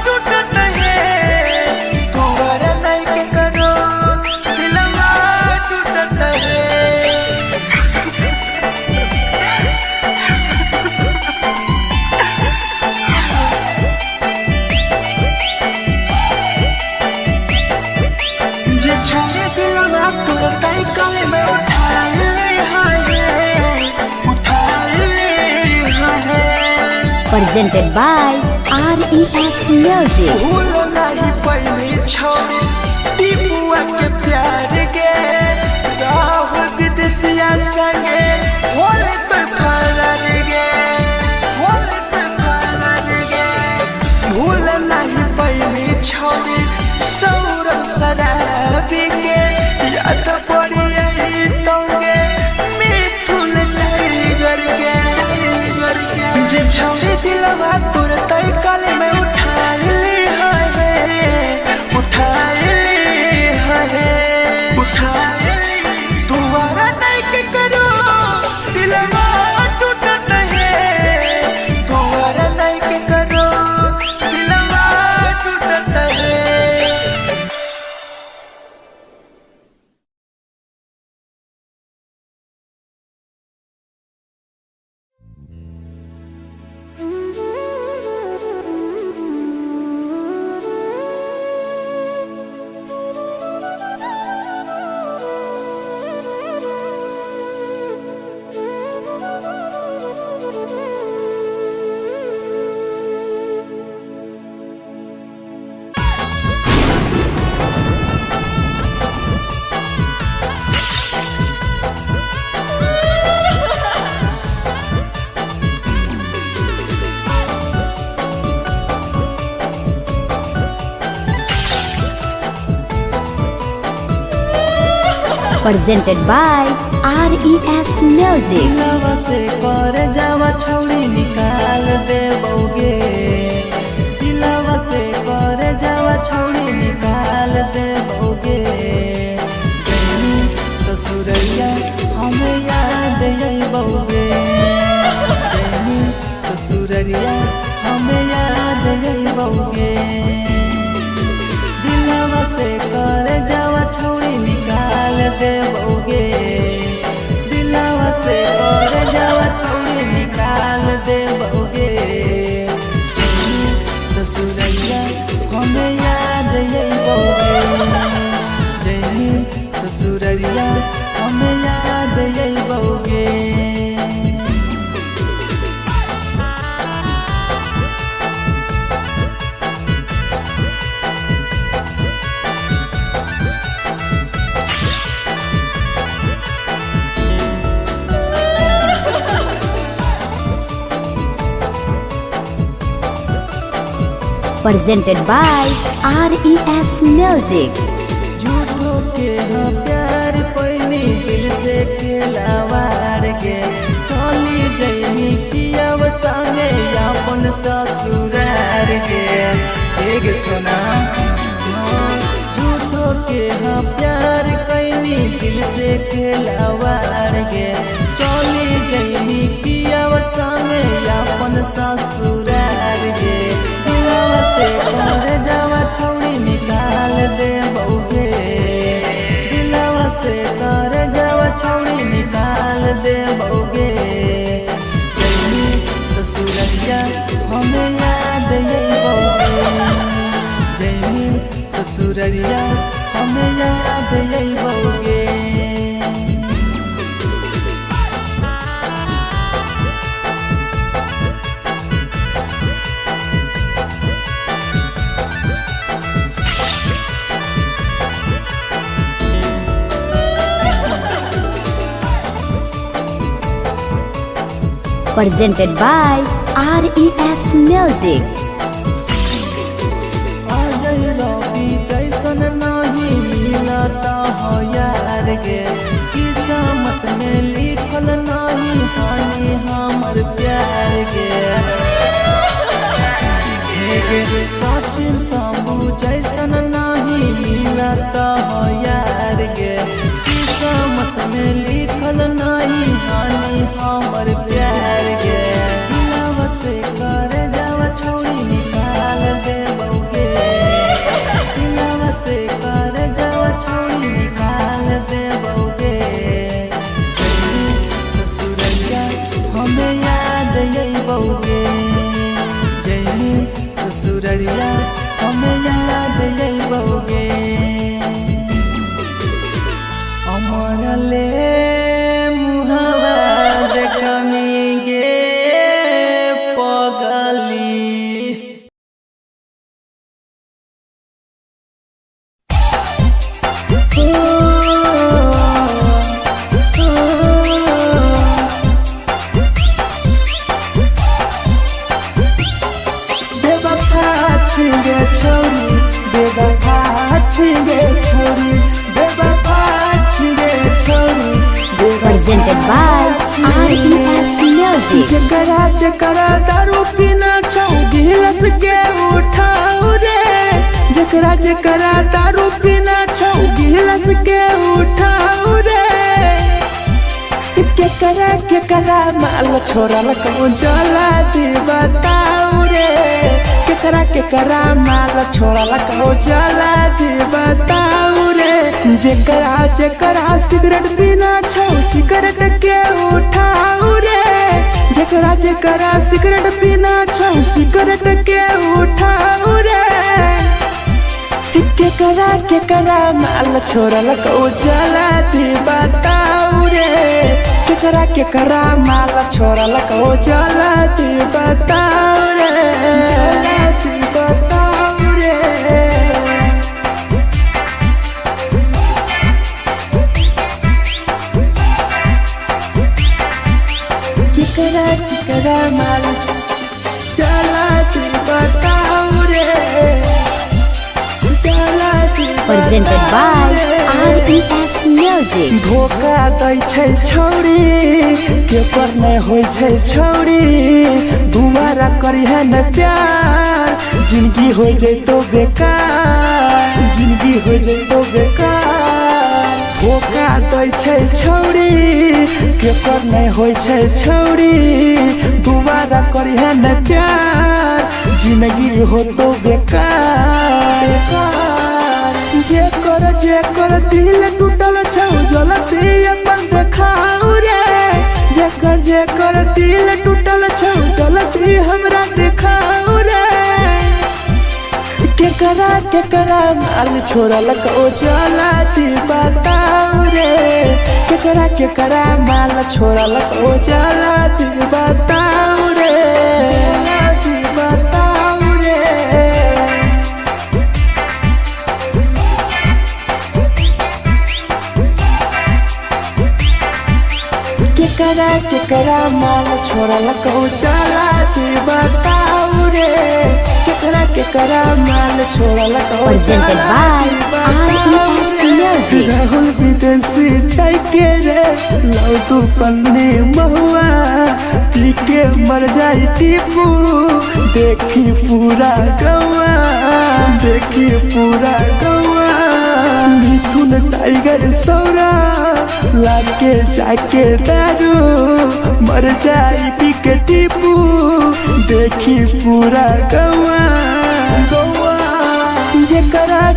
टूटत है दोबारा नहीं के करो दिलवा टूटत है Presented by RES Music. भूल नहीं पहली छोड़ी टीपुआ के प्यार के राहुल विदेशिया संगे होले तो फरार गे भूल नहीं पहली छोड़ी सौरभ शराबी के याद पड़ी यही तोगे मिथुन टाइगर के जे छौरी दिलवा तोर तई कल में उठाइले दोबारा नहीं के करो दिलवा टूटत है दोबारा नहीं के करो दिलवा टूटत है Presented by RES Music. दिलवा से कर जावा छौड़ी निकाल देबोगे, दिलवा से कर जावा छौड़ी निकाल देबोगे। जैनी ससुरैया हमें याद अइबोगे, जैनी ससुरैया हमें याद अइबोगे। दिलवा से कर जावा छौड़ी निकाल देबोगे, दिलवा से कर जावा छौड़ी निकाल देबोगे। ससुरैया हमें याद अइबोगे, जैनी ससुरैया हमें याद अइबोगे। Presented by RES Music. झूठो के हाँ प्यार पैनी दिल से खिलावार के, चली जैनी पियाव संगे अपन ससुरार के। एक सुना झूठो के हाँ प्यार कैनी दिल से खिलावार के, चली जैनी पियाव संगे अपन ससुरार के। दिलवा से कर जावा छौड़ी निकाल देबोगे, दिलवा से कर जावा छौड़ी निकाल देबोगे। जैनी ससुरैया हमें याद अइबोगे, जैनी ससुरैया हमें याद अइबोगे। Presented by RES Music. Ajay रवि जैसन नहीं मिलता हो यार गे, किस्मत में लिखल नहीं हानि हमर प्यार गे। सचिन शंभू जैसन नहीं मिलता हो यार गे, किस्मत में लिखल नहीं हानि हमर प्यार गे। दिलवा से कर जावा छौड़ी निकाल देबोगे, दिलवा से कर जावा छौड़ी निकाल देबोगे। ससुरैया हमें याद अइबोगे, जैनी ससुरैया हमें याद अइबोगे। अमर ले मुहावा देखनी गे पगली। बेवफा छिगे छोरी, बेवफा छिगे छोरी, बेवफा छिगे छोरी। Presented by RES Music. जकरा जकरा दारू पीना छौ गिलास के उठाऊ रे, जकरा जकरा दारू पीना छौ गिलास के उठाऊ रे। केकरा केकरा माल छोड़ल कहूँ जला दी बताऊ रे, केकरा केकरा माल छोड़ल कहूँ जला दी बताऊ रे। जेकरा जेकरा सिगरेट पीना छौ सिगरेट के उठाऊ रे, जेकरा जेकरा सिगरेट पीना छौ सिगरेट के उठाऊ रे। केकरा केकरा माल छोड़ल कहूँ जला दी बताऊ रे, केकरा केकरा माल छोड़ल कहूँ जला दी बताऊ रे, जला दी बताऊ रे। केकरा केकरा माल जला दी बताऊ रे, जला दी Presented by RES Music. Music. धोखा दै छै छौरी केकर नै होइ छै छौरी दुबारा करिहे न प्यार जिंदगी हो जैतो बेकार जिंदगी हो जैतो बेकार धोखा दै छै छौरी केकर नै होइ छै छौरी दुबारा करिहे न प्यार जिंदगी हो तो बेकार जेकर दिल टूटल छौ जलती अपन देखाऊ रे जेकर दिल टूटल छौ जलती हमरा देखाऊ रे केकरा माल छोड़लक ओ जलती बताऊ रे केकरा माल छोड़लक ओ जलती बताऊ रे बताऊ रे केकरा माल छोड़लक ओ जलती बताऊ रे केकरा माल छोड़लक ओ Presented by RES Music. Rahul विदेशी छै के रे लौ तू पन्नी महुआ पी के मर जाई टीपू देखी पूरा गौआ मिथुन टाइगर सौरा लाके जाके दारू मर जाई पी के टीपू देखी पूरा गौआ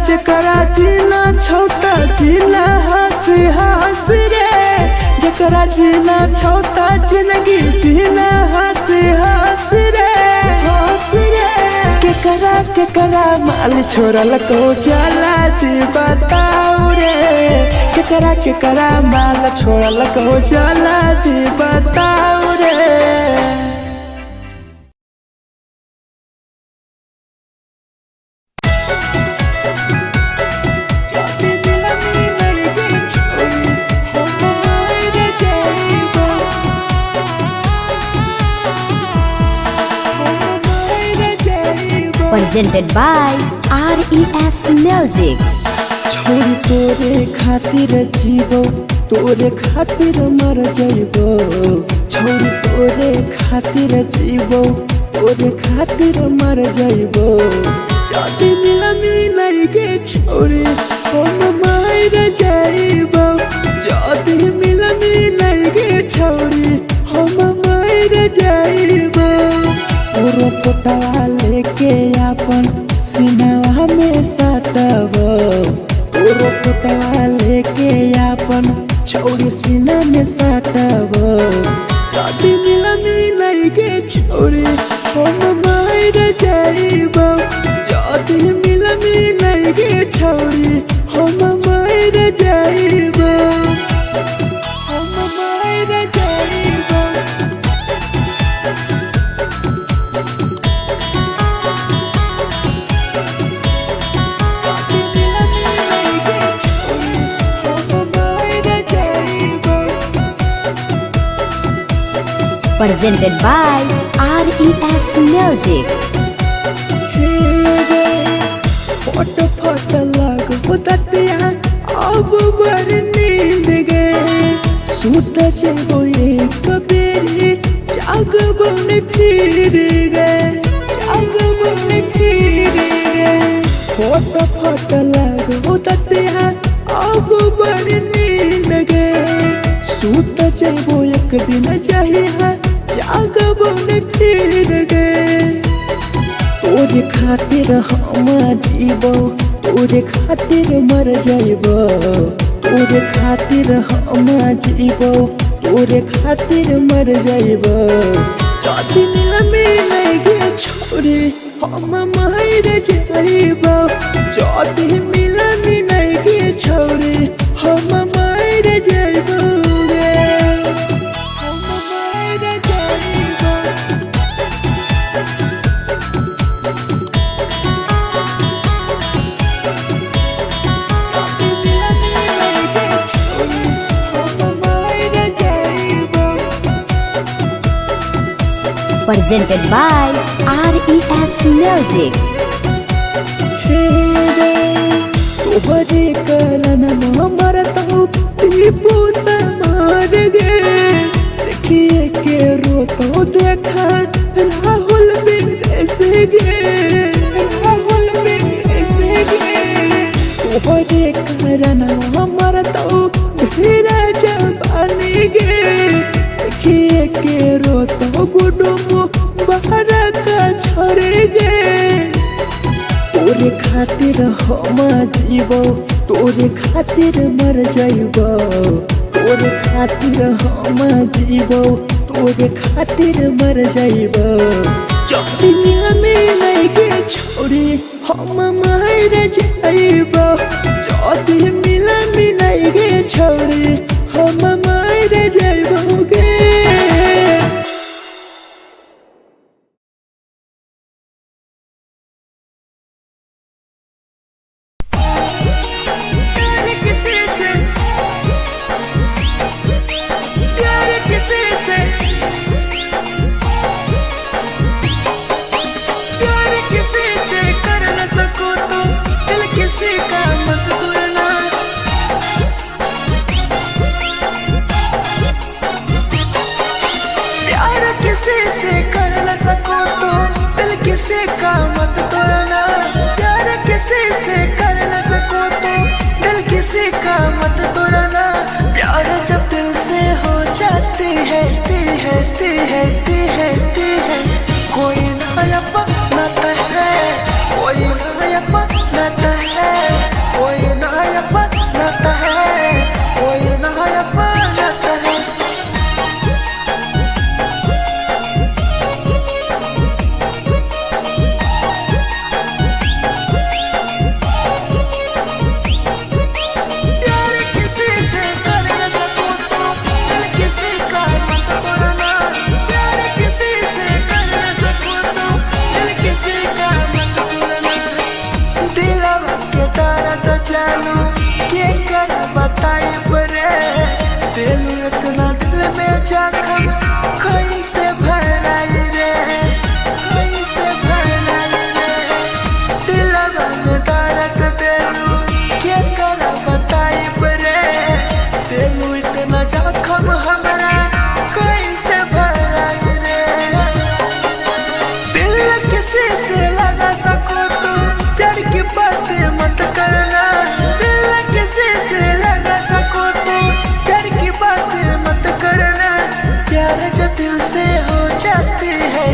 जेकरा जीना छोटा जीना हंस रे जेकरा जीना छोटा जिंदगी जीना हंस रे केकरा माल छोड़लक ओ जलती बताऊ रे केकरा माल छोड़लक ओ जलती बताऊ रे Presented by RES Music. छोरी तोरे खातिर जीवो तोरे खातिर मर जइबो छोरी तोरे खातिर जीवो तोरे खातिर मर जइबो जाति मिलई के छोरी हम मर जइबो जाति मिलई के छोरी हम मर जइबो पूरा पोटवा लेके अपन सीनावा में सटबो पूरा पोटवा लेके अपन छौरी सीना में सटबो जाति मिलई के छौरी हम मर जइबो जाति मिलई के छौरी हम मर जइबो Presented by RES Music. फट लग ततिया अब बर नींद गए सूत जेबो एक बेरी जागबो ने फिर गए फट लग ततिया अब बर नींद गए सूत जेबो एक दिन चाहिए जागबो ने फिर गए तोरे खातिर हम जीबो तोरे खातिर मर जइबो तोरे खातिर हम जीबो तोरे खातिर मर जइबो जाति मिलई के छोरी हम मर जइबो जाति मिलई के छोरी हम मर जइबो Presented by RES Music. तोहरे करन मरत हूँ टीपू समार गे देखिए के रोतो देखा राहुल विदेश गे राहुल विदेश गे तोहरे कारण हमर तो धीरे जवानी गे देखिए के रोतो गुडुम बाहर का छोड़े गे तोरे खातिर हम जीवो तोरे खातिर मर जाइबो तोरे खातिर हम जीवो तोरे खातिर मर जाइबो चौड़िया में लगे छोड़ी हम मर जाइबो चौड़ी मिला मिलाइगे छोड़ी हम मर जाइबो गे किसी का मत तोड़ना प्यार किसी से कर न सको तो दिल किसी का मत तोड़ना प्यार जब दिल से हो जाती है कोई नया बनाता है कोई नया बनाता है कोई नया बनाता है कोई नया बनाता है बताई बरे दिल इतना दिल में जाकर कहीं से भराई रे कहीं से भराई रे दिल में दर्द दिलू क्या करा बताई बरे दिल इतना जख्म हमारा कहीं से भराई रे दिल किसी से लगा सको तो प्यार की बातें मत करना किसी से लगा सको तो प्यार की बातें मत करना प्यार जब दिल से हो जाती है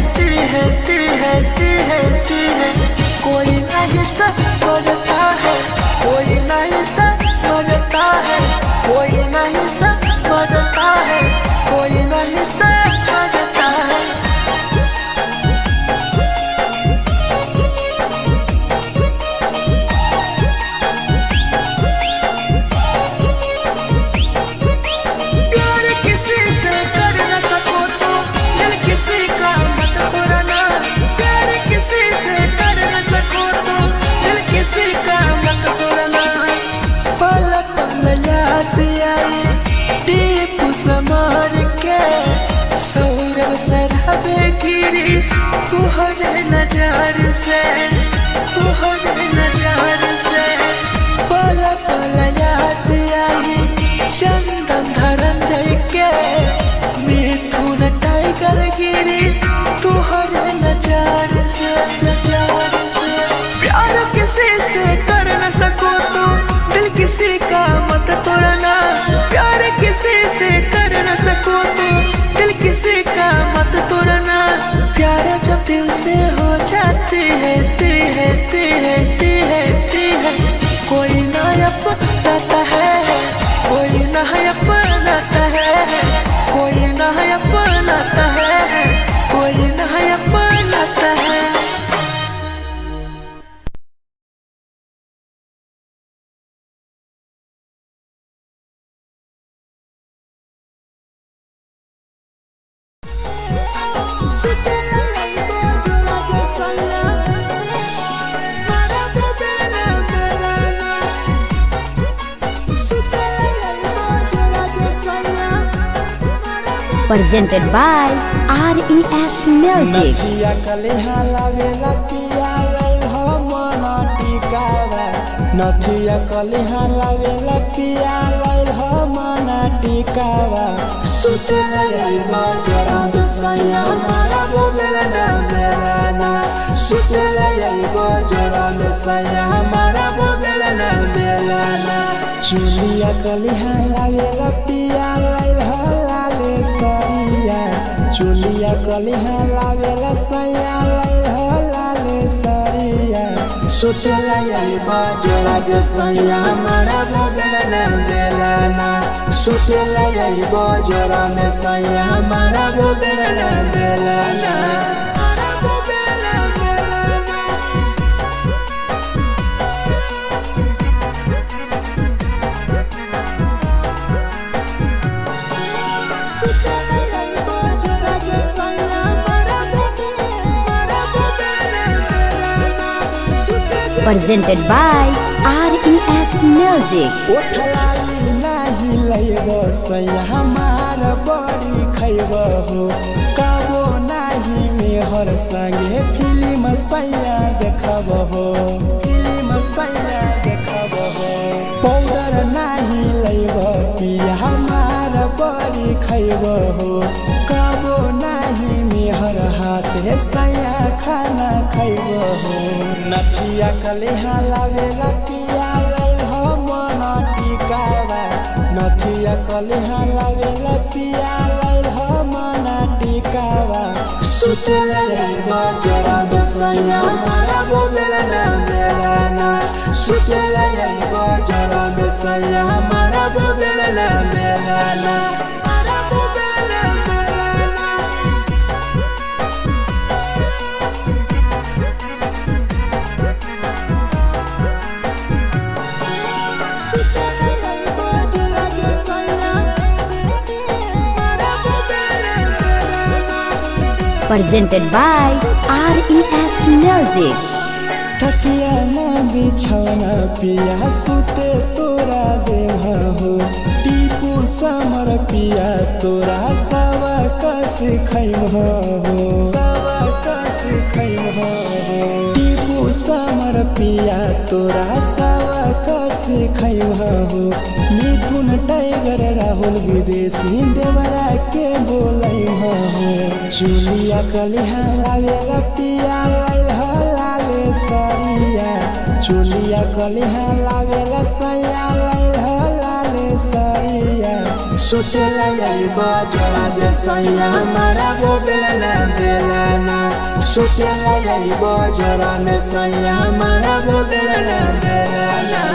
कोई नहीं समझता है कोई नहीं समझता है कोई नहीं समझता है कोई नहीं समझता है समार के सौरभ शराबे गिरी तुहरे नजार से पल पल याद आई चंदन धरंजय के मिथुन टाइगर गिरी तुहरे नजार से प्यार किसी से कर न सको तो दिल किसी का मत तोड़ना प्यार किसी से कर न सको तो दिल किसी का मत तोड़ना प्यार जब दिल से हो जाती है कोई नया बनाता है कोई नया बनाता है कोई नया बनाता है कोई नया बनाता है presented by RES Music. नदिया कलेहा लावेला पिया रे हो मना टिकावा नथिया कलिहा लावेला पिया लाइल हो मना टिकावा सुतेला याइबा जरा सैया मारा बोलेला ना बेलाना सुतेला याइबा जरा सैया मारा बोलेला ना बेलाना चुलिया कलिहा लावेला पिया लाइल हो लाले सरिया चुलिया कलिहा लावेला सैया लाइल हो लाले सरिया सुतेला याइबा जरा सैया मारा बोलेला ना बेलाना सुतेला याइबा जरा सैया मारा बोलेला ना बेलाना Presented by RES Music. उठलाली नाही लैबो सैया हमार बड़ी खैबो हो कबो नाही मेहर संगे फिल्म सैया देखबो हो फिल्म सैया देखबो हो पाउडर नाही लैबो पिया हमार बड़ी खैबो हो कबो नाही मेहर हाथे सैया खाना खैबो हो नथिया कलिहा लावेला पिया लाइल हो मना टिकावा नथिया कलिहा लावेला पिया लाइल हो मना टिकावा सुतेला याइबा जरा सैया मारा बोलेला ना बेलाना सुतेला याइबा जरा सैया मारा बोलेला ना बेलाना Presented by RES Music. तकिया ना बिछौना पिया सुते तोरा देहा हो टीपू समर पिया तोरा सवा कस खैम हो सवा कस खैम हो टीपू समर पिया तोरा सवा कस खैम हो मिथुन टाइगर राहुल विदेशी देवरा के बोलै हो चुलिया कलिहा लावेला पिया लाइल हो लाले सरिया चुलिया कलिहा लावेला सैया लाइल हो लाले सरिया सुतेला याइबा जरा सैया मारा बोलेला ना बेलाना सुतेला याइबा जरा सैया मारा बोलेला ना बेलाना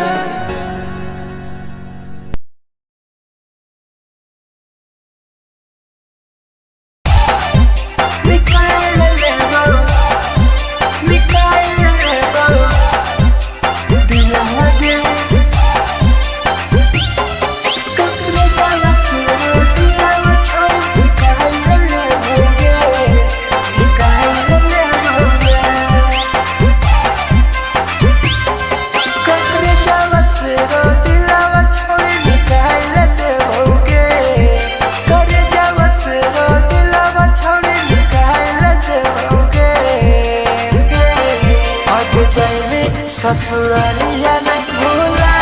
ससुरालिया नहीं भूला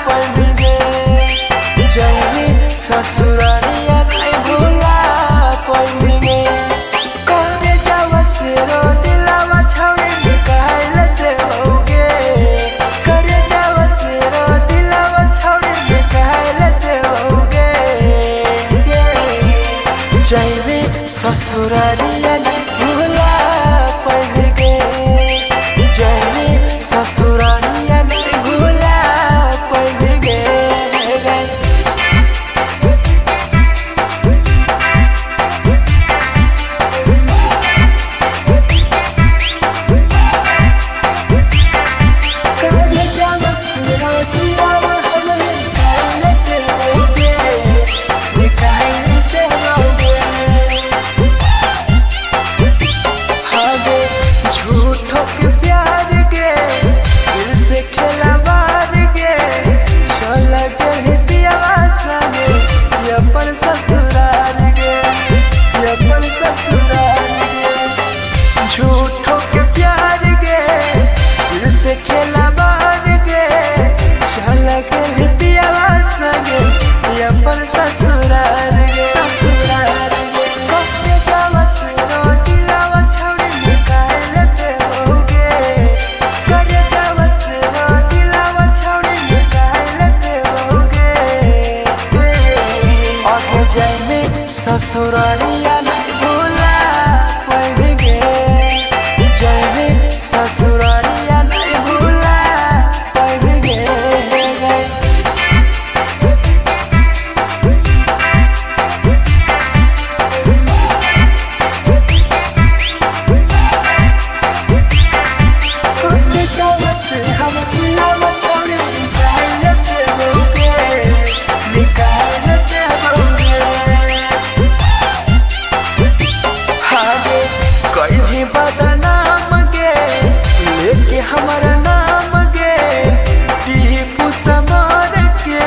पड़ेंगे जाएंगे ससुरालिया नहीं भूला पड़ेंगे करे जावा से रो दिलावा छावे निकाल देओगे करे जावा से रो दिलावा छावे निकाल देओगे जाएंगे ससुरालिया नहीं भूला पड़ेंगे ससुरालिया नहीं भूला पड़ेंगे झूठों के प्यार के दिल से खेला बार के ससुरारिया नहीं भूला पाएंगे जाएंगे ससुरारिया नहीं भूला पाएंगे बदनाम गे लेके हमारा नाम गे टीपू समर के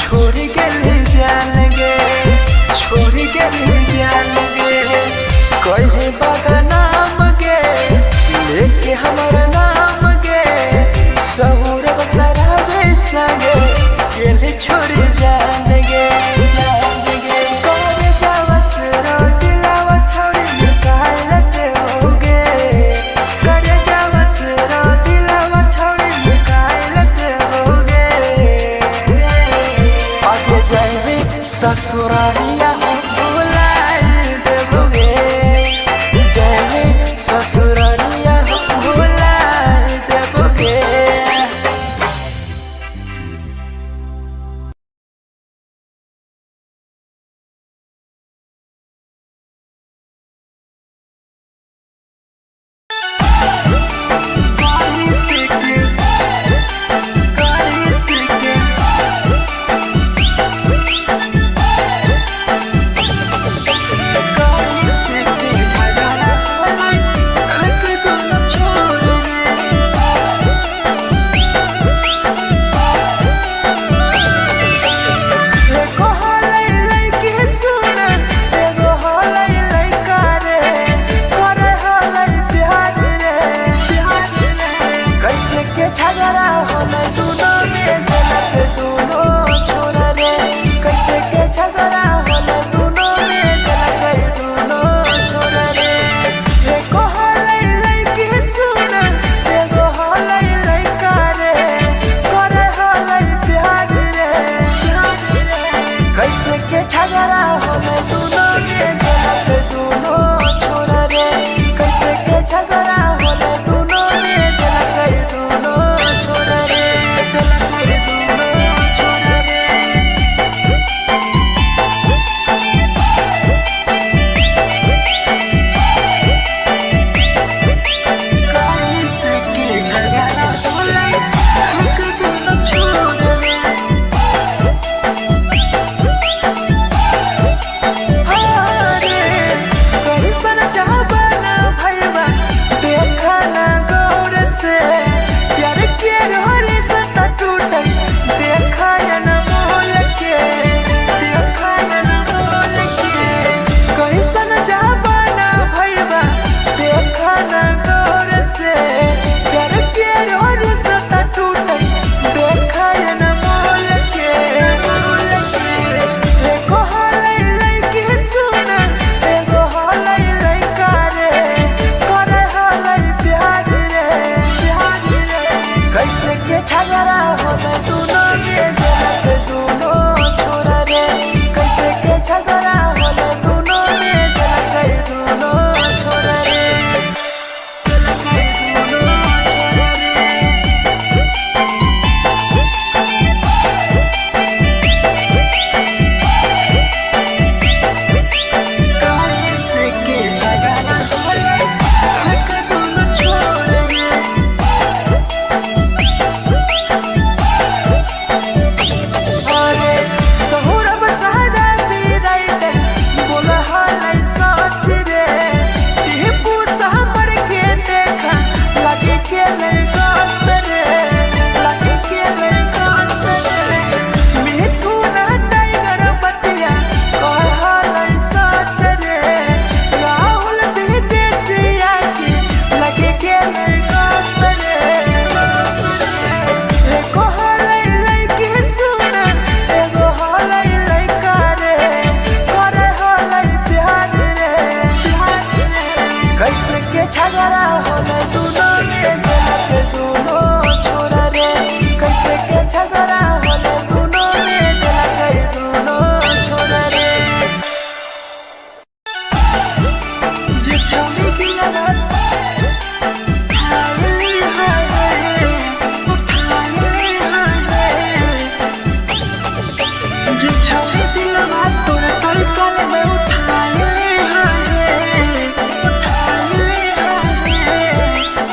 छोड़ गली जान गे छोड़ गली जान गे कहीं बदनाम गे लेके हमारा नाम गे सहूर सराबे संगे गेली छोड़ जान गे ससुरारिया भुलाए देबोगे जाएंगे ससुरारिया भुलाए देबोगे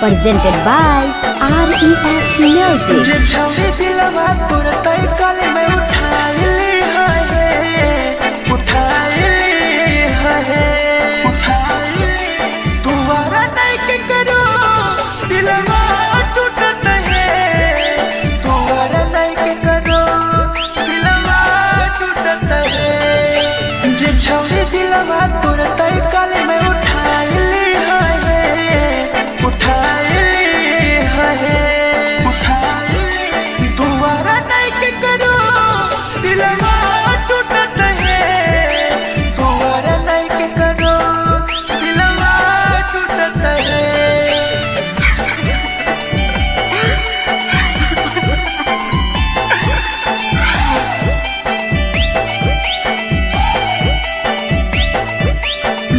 presented by RES Music. जे छवि दिलवा तोर तय कल में उठाइली है तुम्हारा नहीं के करो दिलवा टूटत है तुम्हारा नहीं के करो दिलवा टूटत है जे छवि दिलवा तोर तय कल में उठाइली है तुम्हारा नहीं के करो दिलवा टूटत है तुम्हारा नहीं के करो दिलवा टूटत है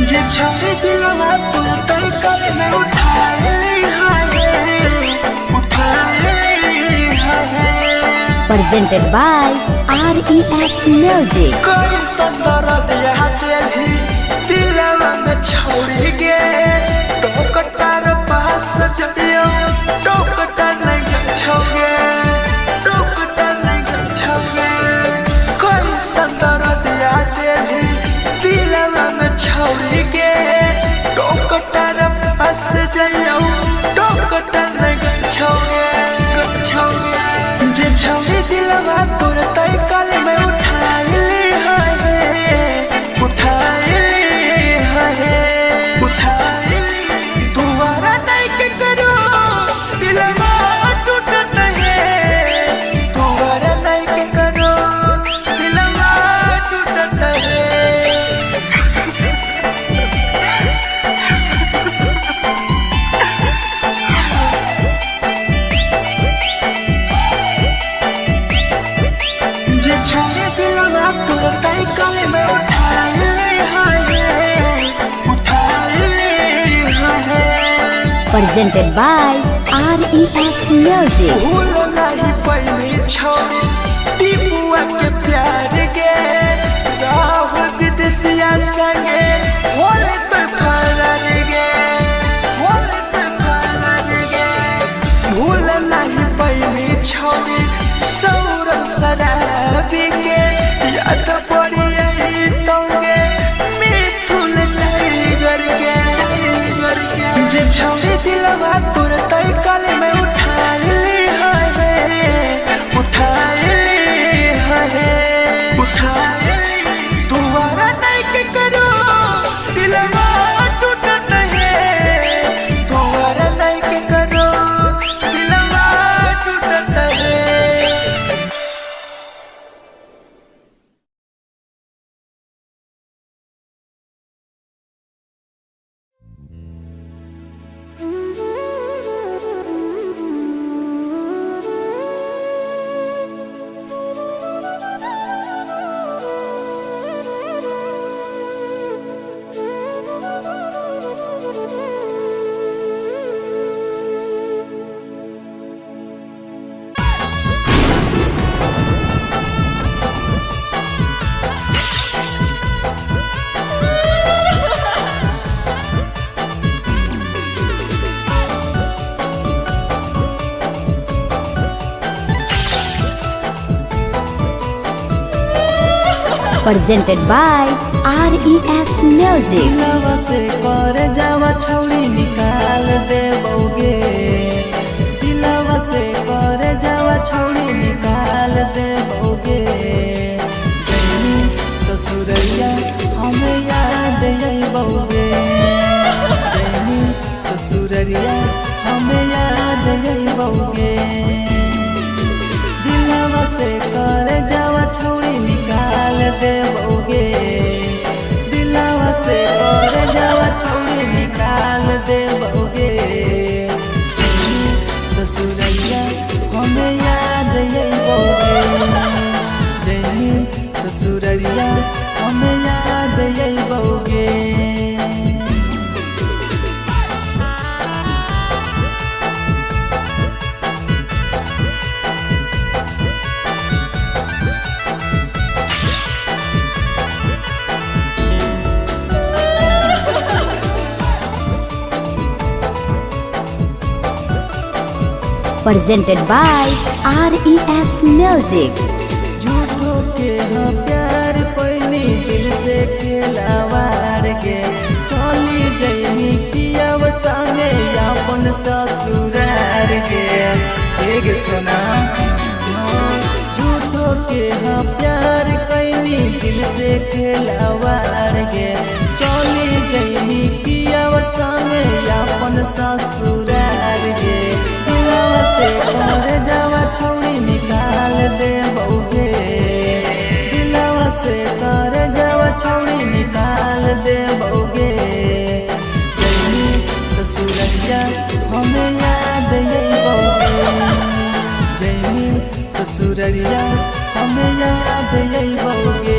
जे छवि दिलवा तू तय कल में उठाइली है Presented by RES Music. कोई संदर दिया तेरी दिलवा में छोड़ गे टोकटार पास जदियो टोकटार नहीं छोगे टोकटार नहीं छोगे कोई संदर दिया तेरी दिलवा में छोड़ गे टोकटार पास जइयो टोकटार नहीं छोगे जे छवि दिलवा तोर तय कल में उठाइली है तुम्हारा नहीं के करो दिलवा टूटत है तुम्हारा नहीं के करो दिलवा टूटत है जे छवि दिलवा तोर तय कल में उठाइली है Presented by RES Music. भूल नहीं पहली छवि टीपुआ के प्यार गे राहुल विदेशिया संगे होले तो फरार गे भूल नहीं पहली छवि सौरभ शराबी के याद पड़ी यही तोगे मिथुन टाइगर के जे छवि दिलवा तोर तय कल में उठाइली है तुम्हारा नहीं के करो दिलवा टूटत है तुम्हारा नहीं के करो दिलवा टूटत है Presented by RES Music. दिलवा से कर जावा छौड़ी निकाल देबोगे दिलवा से कर जावा छौड़ी निकाल देबोगे जैनी ससुरैया हमें याद अइबोगे जैनी ससुरैया हमें याद अइबोगे दिलवा से कर जावा छौड़ी निकाल देबोगे दिलवा से कर जावा छौड़ी निकाल देबोगे ससुरैया हमें याद अइबोगे जैनी ससुरैया हमें याद अइबोगे presented by RES Music. झूठो के हाँ प्यार पैनी दिल से खिलावार के चली जैनी किया संगे अपन ससुरार के एक सुना झूठो के हाँ प्यार कैनी दिल से खिलावार के चली जैनी किया संगे अपन ससुरार के दिलवा से कर जावा छौड़ी निकाल दे बउगे दिलवा से कर जावा छौड़ी निकाल दे बउगे जैनी ससुरैया हमें याद यही बउगे जैनी ससुरैया हमें याद यही बउगे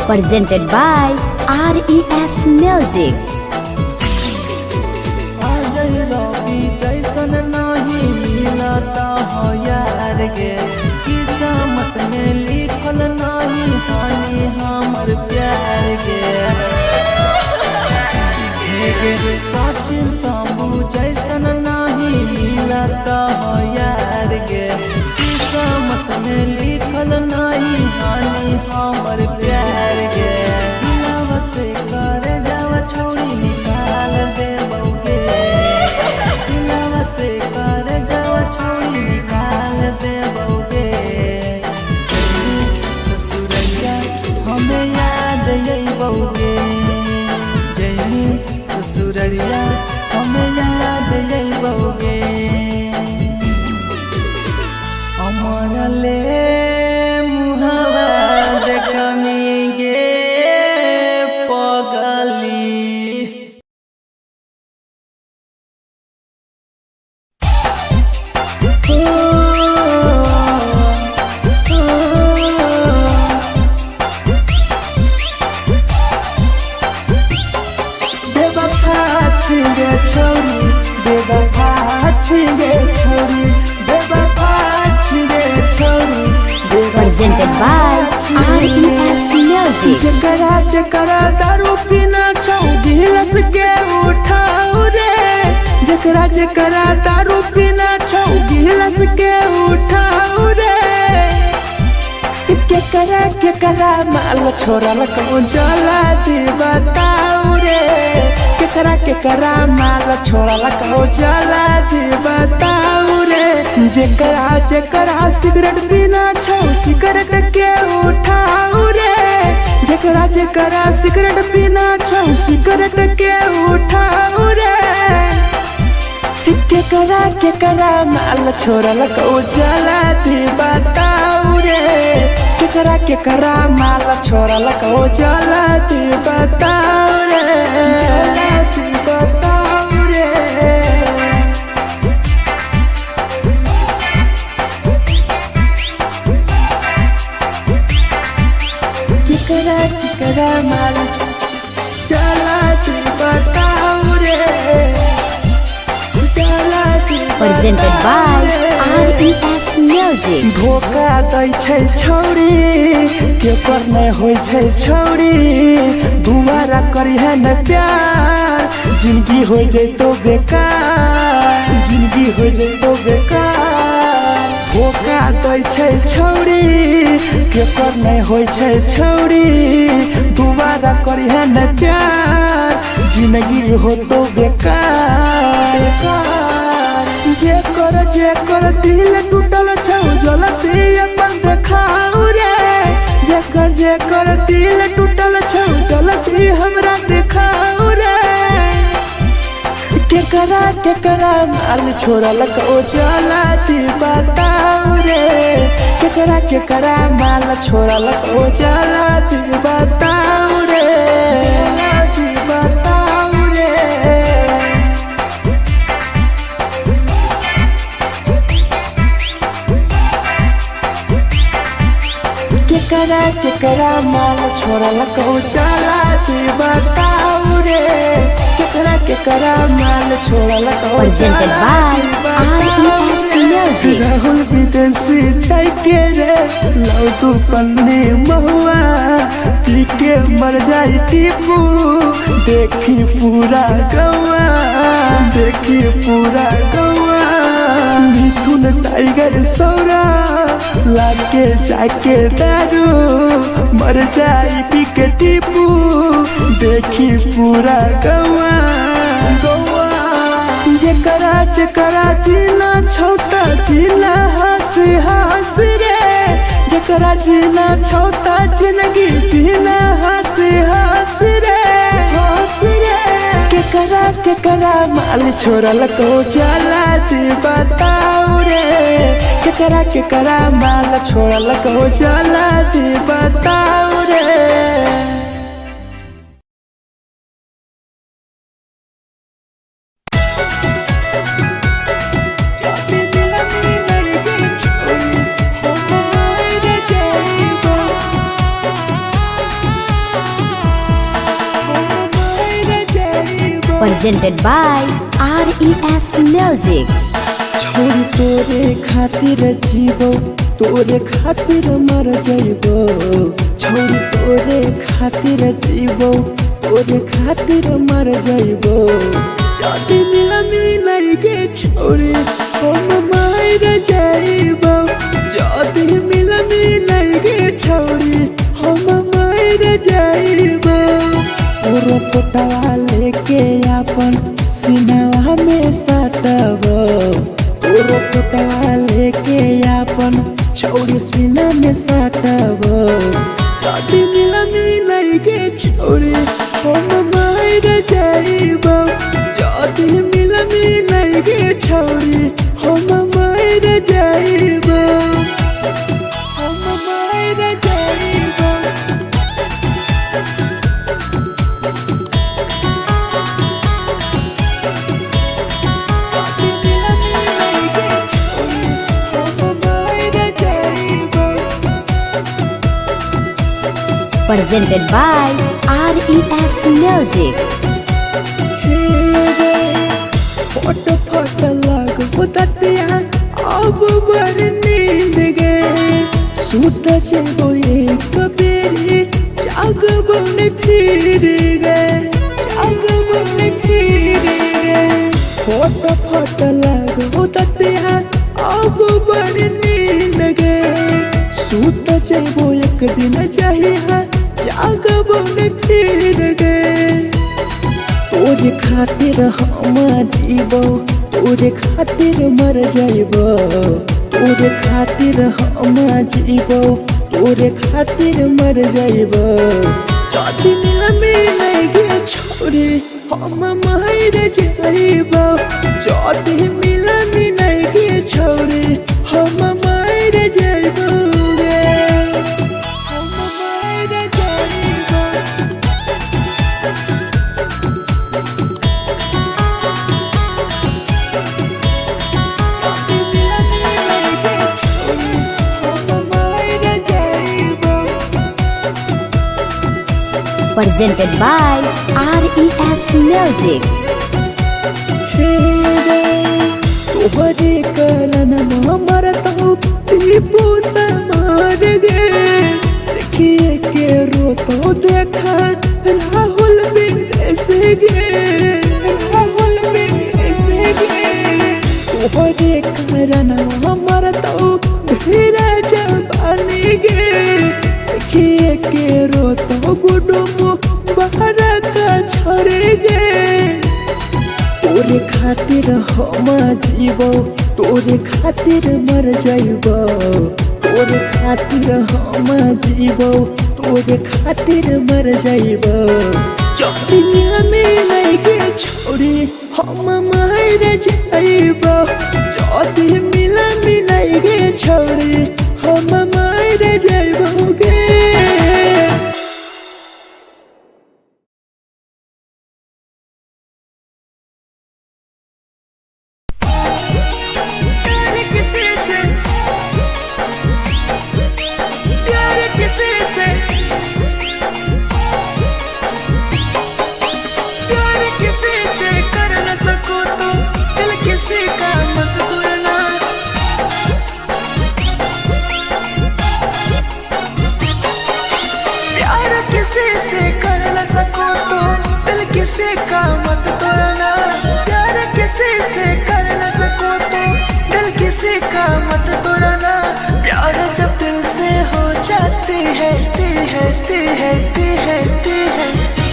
Presented by RES Music. आजई रवि जैसन नहीं मिलता हो यार गे किस्मत में लिखल नहीं हानि हमर प्यार गे सचिन शंभू जैसन नहीं मिलता हो यार गे किस्मत में लिखल नहीं हानि हमर प्यार गे दिलवा से कर जावा छौड़ी निकाल दे बउगे दिलवा से कर जावा छौड़ी निकाल दे बउगे ससुरैया हमें याद यही बउगे जैनी ससुरैया हमें याद यही बउगे अमर ले मुहावा देखमी गे पगली बेवफा छिगे छोरी बेवफा छिगे छोरी बेवफा छिगे छोरी Presented by RES Music. जकरा जकरा दारू पीना छौ गिलास के उठाऊ रे जकरा जकरा दारू पीना छौ गिलास के उठाऊ रे केकरा माल छोरा लकौ जला दी बताऊ रे केकरा माल छोरा लकौ जला दी बताऊ रे जकरा जकरा सिगरेट पीना छौ सिगरेट के उठाऊ रे जकरा जकरा सिगरेट पीना छौ सिगरेट के उठाऊ रे केकरा माल छोरा लकौ जला दी बताऊ रे केकरा माल छोरा लकौ जला दी बताऊ रे जला दी बताऊ रे केकरा माल चला दी बताऊ रे चला दी Presented by RES Music. धोखा दै छै छौड़ी के पर नहीं होइ छै छौड़ी दुबारा करी है न प्यार जिंदगी हो जैतो बेकार जिंदगी हो जैतो बेकार धोखा दै छै छौड़ी के पर नहीं होइ छै छौड़ी दुबारा करी है न प्यार जिंदगी हो तो बेकार जे कर दिल टूटल छौ जलती अपन देखाऊ रे जे कर दिल टूटल छौ जलती हमरा देखाऊ रे केकरा माल छोरा लकौ जला दी बताऊ रे केकरा माल छोरा लकौ जला दी बताऊ रे जला दी बताऊ रे केकरा माल छोरा लकौ चला दी बताऊ रे केकरा माल छोड़ल को Presented by RES Music. Rahul विदेशी छैके रे लौटू पन्नी महुआ पी के मर जाई टीपू देखी पूरा गौआ देखी पूरा गौआ मिथुन टाइगर सौरा लाके जाके दारू मर जाई पी के टीपू देखी पूरा गौआ गौआ जेकरा जेकरा जीना छोटा जीना हंस हंस रे जेकरा जीना छोटा जिंदगी जीना हंस हंस रे हंस रे केकरा केकरा माल छोड़ल को जाला जी बताओ रे केकरा केकरा माल छोड़ल को जाला जी बताओ रे। Presented by RES Music. छोरी तोरे खातिर जीवो तोरे खातिर मर जाइबो छोरी तोरे खातिर जीवो तोरे खातिर मर जाइबो जदी मिलई गे छोरी हम मर जाइबो जदी मिलई गे छोरी हम मर जाइबो ओरो पोटवा लेके अपन सीनावा में सटबो ओरो पोटवा लेके अपन छोरी सीना में सटबो जदी मिलई गे छोरी हम मर जाइबो जदी मिलई गे छोरी हम मर जाइबो हम मर जाइबो। Presented by RES Music. फोट फोट लागो ततिया अब बर नींद गे सूत जेबो एक बेरी जागबो ने फिर गे जागबो ने फिर गे फोट फोट लागो ततिया अब बर नींद गे सूत जेबो एक दिन चाहिए जागबो ने फिर गे तोरे खातिर हम जीवो तोरे खातिर मर जाइबो तोरे खातिर हम जीवो तोरे खातिर मर जाइबो जदी मिलई गे छोरी हम मर जाइबो जदी मिलई गे छोरी हम मर जाइबो गे हम मर जाइबो। Presented by RES Music. तोहरे करन मरता हूँ टीपू समार गे देखिए के रोतो देखा राहुल विदेश गे राहुल विदेश गे तोहरे करन मरता हूँ धीरे जवानी गे देखिए के रोतो गुडुमो बाहर का छोड़े गे तोरे खातिर हम जीवो तोरे खातिर मर जाइबो तोरे खातिर हम जीवो तोरे खातिर मर जाइबो जदी मिलई गे छोरी हम मर जाइबो जदी मिलई गे छोरी हम मर जाइबो गे।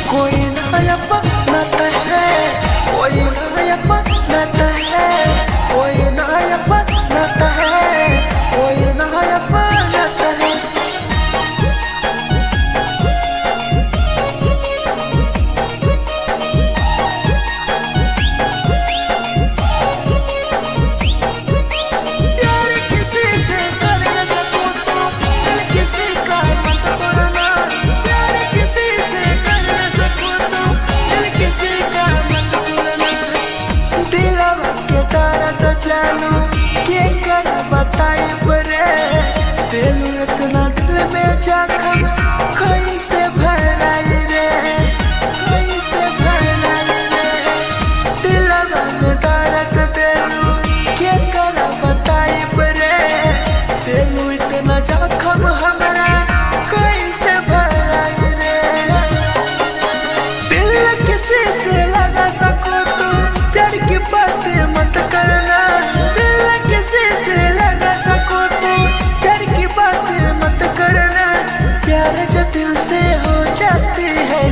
कोई नया बनाता है, कोई नया बनाता है, कोई नया बनाता है, कोई नया बनाता है। जानू के कर बताई बरे दिल इतना दिल में जखम कैसे भराई रे, कैसे भराई रे, दिलवा में दर्द दिलू के कर बताई बरे दिल इतना जखम हमरा कैसे भराई रे। दिल किसी से लगा सको तो प्यार की बातें मत करना, किसी से लगा सको तो प्यार की बातें मत करना। प्यार जो दिल से हो जाती है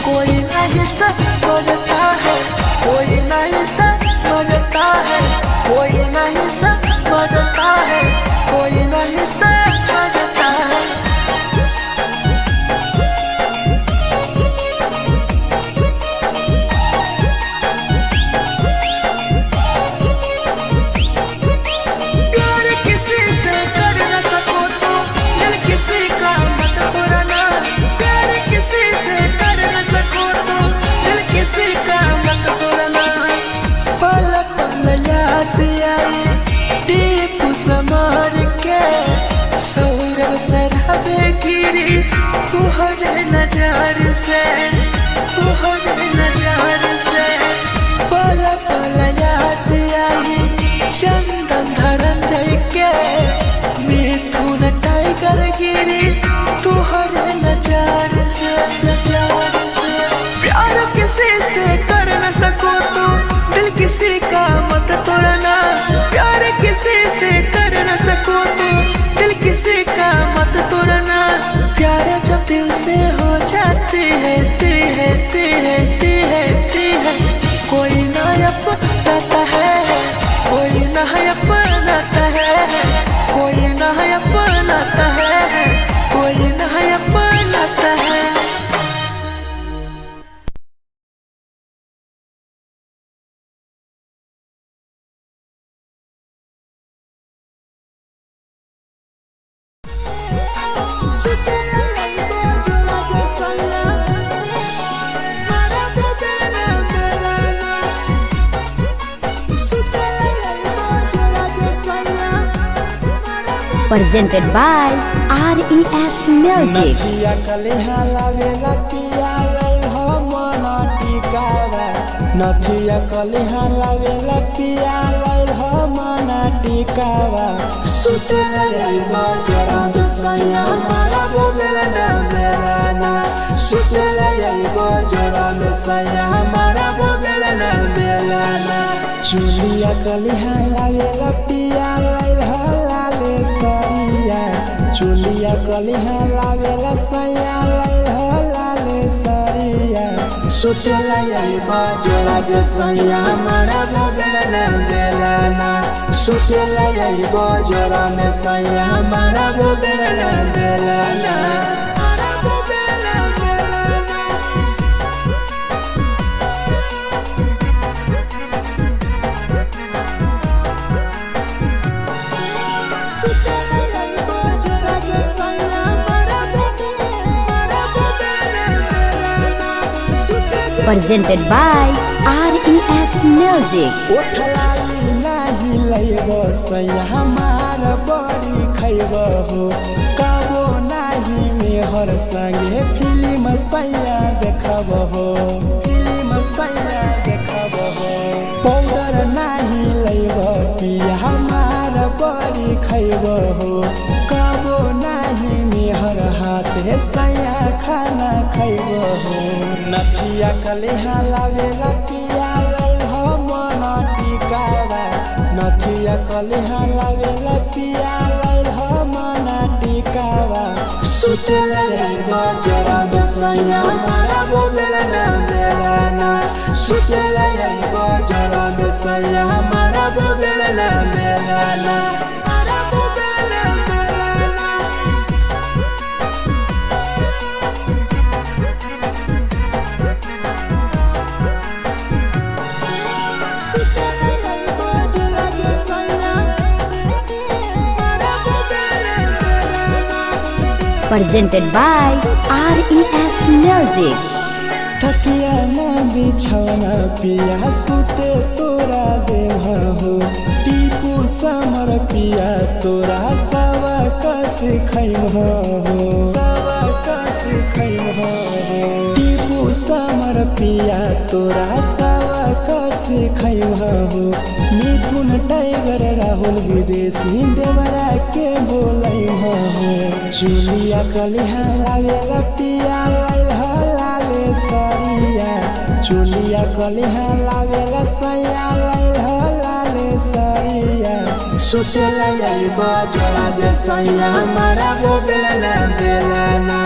कोई नहीं समझता है, कोई नहीं समझता है, कोई नहीं समझता है, कोई नहीं समझता है। समार के सौरभ सराबे गिरी तुहरे नजर से, तुहरे नजर से पल पल याद आई चंदन धरंजय के मिथुन टाइगर गिरी तुहरे नजर से, नजर से। प्यार किसी से कर न सको तो दिल किसी का मत तोड़ना, प्यार किसी से कर न सको तो दिल किसी का मत तोड़ना। प्यार जब दिल से हो जाती है कोई नया बनाता है, कोई नया बनाता है, कोई नया बनाता है, कोई नया बनाता है। Presented by RES Music. नथिया कलिहा लावेला पिया लई हो मना टिकावा, नथिया कलिहा लावेला पिया लई हो मना टिकावा। सुते लई बाजरा सैया मारा बोलेला ना मेरा ना, सुते लई बाजरा सैया मारा बोलेला ना मेरा ना। चुलिया कलिहा लावेला पिया लई हो लाले सरिया, चुलिया कलिहा लावेला सैया लई हो लाले सरिया। सुतेला यही बाजरा जे सैया मारा बोलेला ना मेरा ना, सुतेला यही बाजरा में सैया मारा बोलेला ना मेरा ना। Presented by RES Music. ओठलाली नाही लैबो सैया हमार बड़ी खैबो हो, कबो नाही मेहर संगे फिल्म सैया देखबो हो, फिल्म सैया देखबो हो। पाउडर नाही लैबो पिया हमार बड़ी खैबो हो, कबो नाही मेहर हाथे सैया खाना खैबो हो। नथिया कलिहा लावेला पिया लई हो मना टिकावा, नथिया कलिहा लावेला पिया लई हो मना टिकावा। कावा सुतेला जाइबो जरा दसैया मारा बोलना देना सुतेला जाइबो जरा दसैया मारा बोलना देना Presented by RES Music. थकिया ना बिछौना पिया सुते तोरा देवा हो टीपू समर पिया तोरा सवा कस खैम हो सवा कस खैम हो टीपू समर पिया तोरा सवा कस खैम हो मिथुन टाइगर राहुल विदेशी देवरा के बोलै हो चुलिया कलिहा लावेला पिया लाले सरिया चुलिया कलिहा लावेला सैया लाले सरिया सुतेला जाइबो जरा दे सैया मारा बोलना देना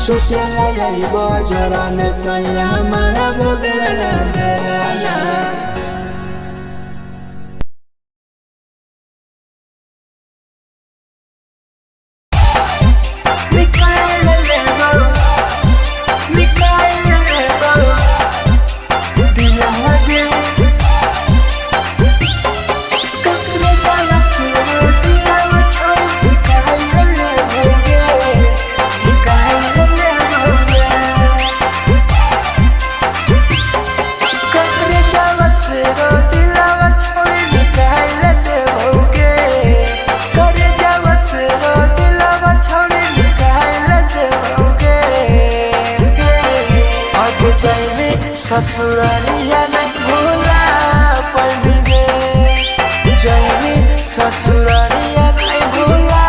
सुतेला जाइबो जरा दे सैया मारा बोलना देना ससुरालिया नहीं भूला पड़ेंगे जैनी ससुरालिया नहीं भूला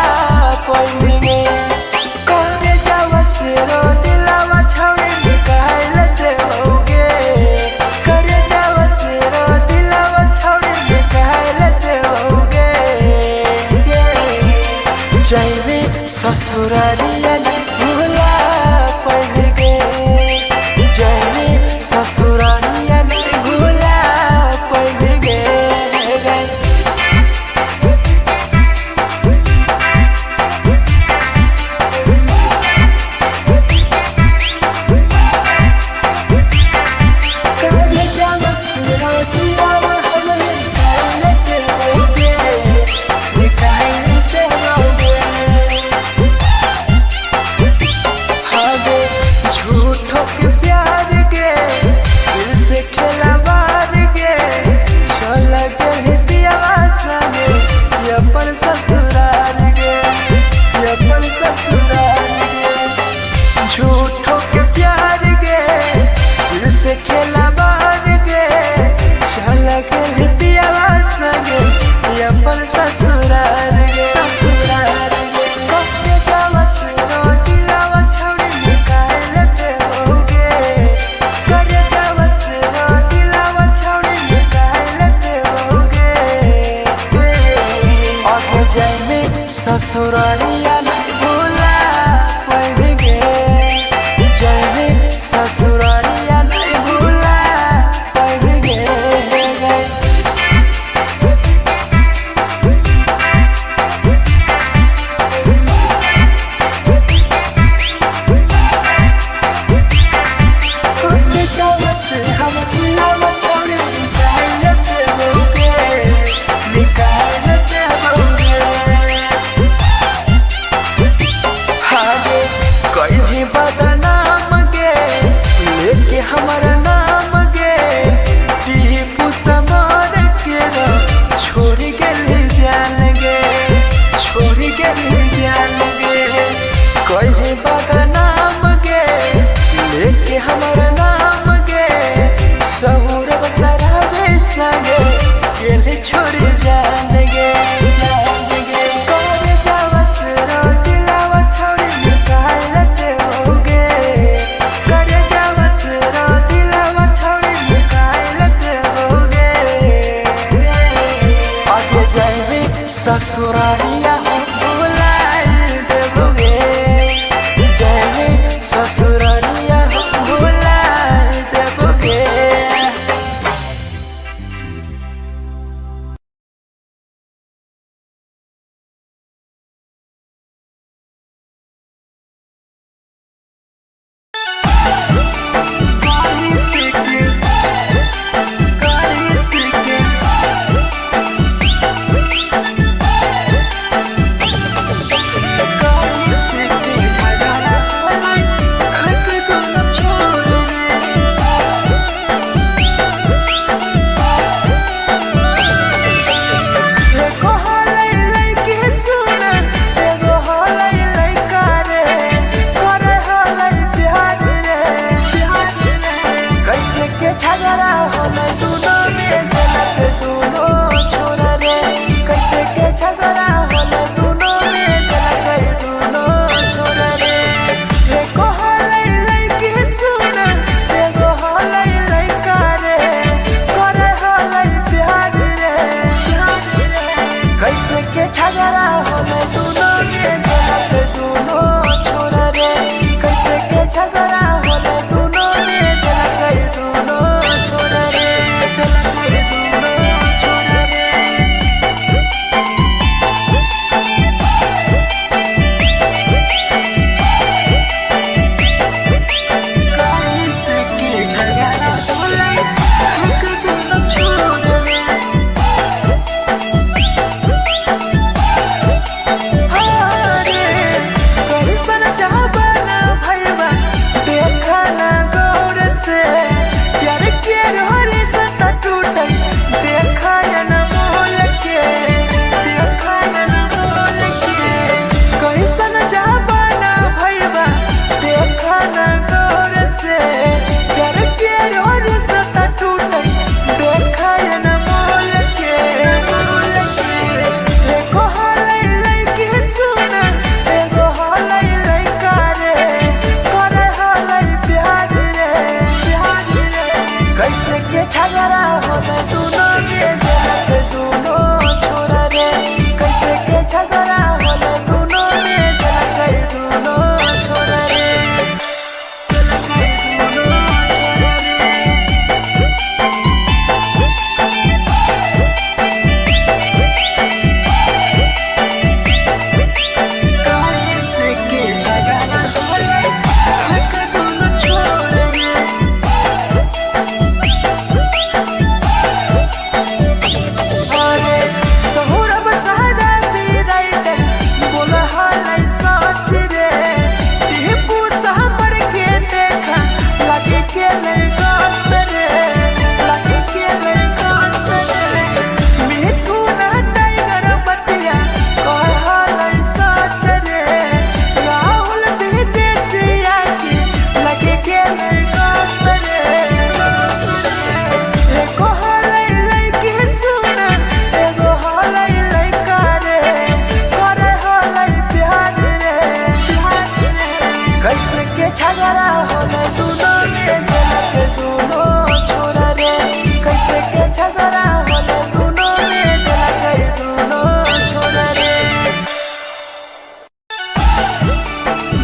पड़ेंगे करे जावा से रो दिलावा छावे निकाल लेते होगे करे जावा से रो दिलावा छावे निकाल लेते होगे जैनी ससुरालिया नहीं भूला पड़ेंगे जैनी ससुरालिया नहीं भूला पड़ेंगे झूठों के प्यार के दिल से खेला बार के चल के पियावा संगे अपन ससुराल के ससुराल के कष्ट जावा से रो दिलावा छोड़ निकाल लेते होगे करे जावा से रो दिलावा छोड़ निकाल लेते होगे और जाए में ससुरालिया नहीं भूला पड़ेंगे ससुरालिया नहीं भूला पड़ेंगे हम दिलावा छोड़ निकाल लेते होगे निकाल लेते होगे आगे कोई भी बदनाम गे लेके हमारा नाम गे टीपू समर के छोड़ के ले जान गे छोड़ के ले जान गे कोई भी बदनाम गे लेके हमारा नाम गे सहूर बसरा बेसगे के छोड़ जान गे करे जावा से रो दिलावा छोड़ निकाल लेते होगे करे जावा से रो दिलावा छोड़ निकाल लेते होगे आगे जाए ससुरालिया भूला देवोगे के झगड़ा होला दोनों में जलत दोनों छोरा रे कैसे के झगड़ा होला दोनों में जलत दोनों छोरा रे एको हलै लइके सुन एगो हलै लइका रे करे हलै प्यार रे कैसे के झगड़ा होला दोनों में जलत दोनों छोरा रे कैसे के झगड़ा होला दोनों में जलत दोनों छोरा रे जलत दोनों छोरा रे कैसे के झगड़ा होला दोनों छोरा रे कैसन चाहबना भैया देखा ना गौर से प्यार के रोरे से टूटल देखा न मोल के देखा न मोल के कैसन चाहबना भैया देखा ना गौर से प्यार के रोरे से टूटल देखा न मोल के देखो हलै लइके सुन एगो हलै लइका रे करे हलै प्यार रे कैसे के झगड़ा होला दोनों में जलत दोनों छोरा रे कैसे के झगड़ा होला दोनों में जलत दोनों छोरा रे जलत कैसे के झगड़ा होला दोनों छोरा रे अरे सहुरब सहारा बीराइट बोल हलै सच रे टिपू सामर के देखा लगे के नहीं गास रे लगे के नहीं गास रे मिठू ना टाइगर बतिया कह हलै सच रे राहुल विदेशिया की लगे के नहीं गास रे एको हलै लइके सुन एगो हलै लइका रे करे हलै प्यार रे कैसे के झगड़ा होला दोनों में जलत दोनों छोरा रे कैसे के झगड़ा होला दोनों में जलत दोनों छोरा रे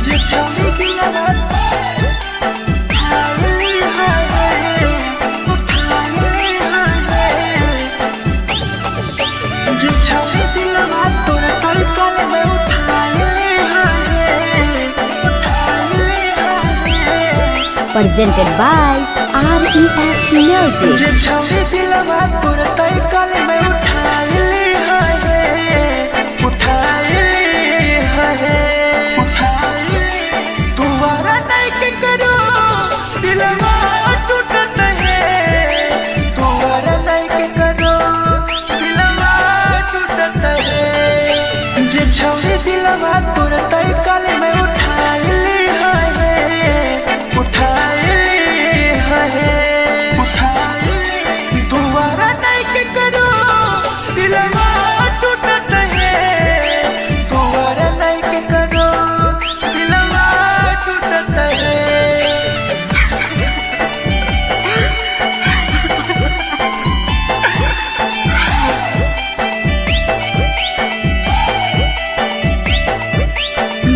जे छवि दिलवा उठाई हाय उठाई हाय जे छवि दिलवा तोर तलकल में उठाई हाय उठाई हाय presented by RES Music. जे छवि दिलवा तोर तलकल में उठाई हाय उठाई हाय उठाई तुम्हारा नहीं के करो दिलवा टूटत है तुम्हारा नहीं के करो दिलवा टूटत है जे छवि दिलवा तोर तलकल में उठाई हाय उठाई तुम्हारा नहीं के करो दिलवा टूटत है तुम्हारा नहीं के करो दिलवा टूटत है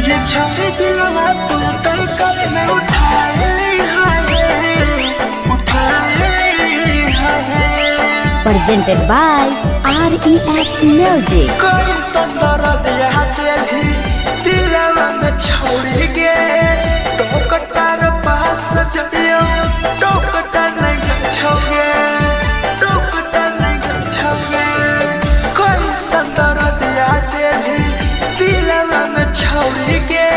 जे छवि दिलवा तोर तलकल में उठाई हाय Presented by RES Music. कोई संदर दिया तेरी दिलवा में छोड़ गे टोकटार पास जदियो टोकटार नहीं छोगे टोकटार नहीं छोगे कोई संदर दिया तेरी दिलवा में छोड़ गे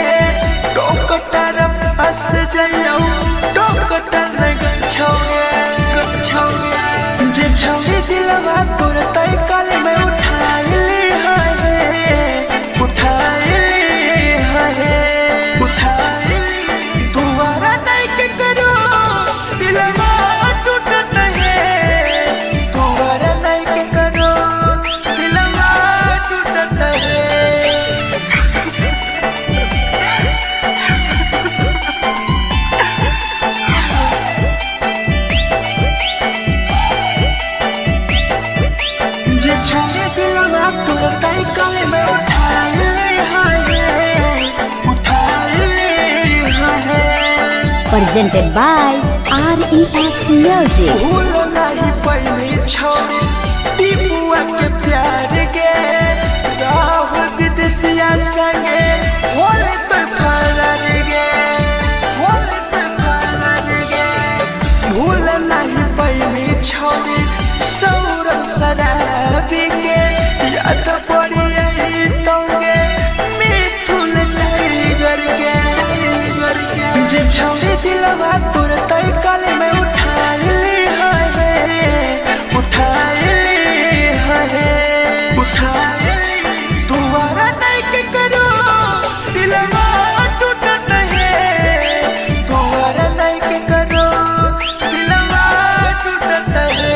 टोकटार पास जइयो टोकटार नहीं छोगे जे छवि दिलवा तोर तलकल में उठाई हाय उठाई तुम्हारा नहीं के करो दिलवा टूट presented by RES Music. भूल नहीं पहली छोड़ी टीपुआ के प्यार के राह विदेशिया संगे होले तो फरार गे होले तो फरार गे भूल नहीं पहली छोड़ी सौरभ शराबी के याद पड़ी यही तोगे मिथुन टाइगर के जे छोड़ी दिलवा तुर तय कल में उठा ली है दोबारा नहीं के करो दिलवा टूटत है दोबारा नहीं के करो दिलवा टूटत है।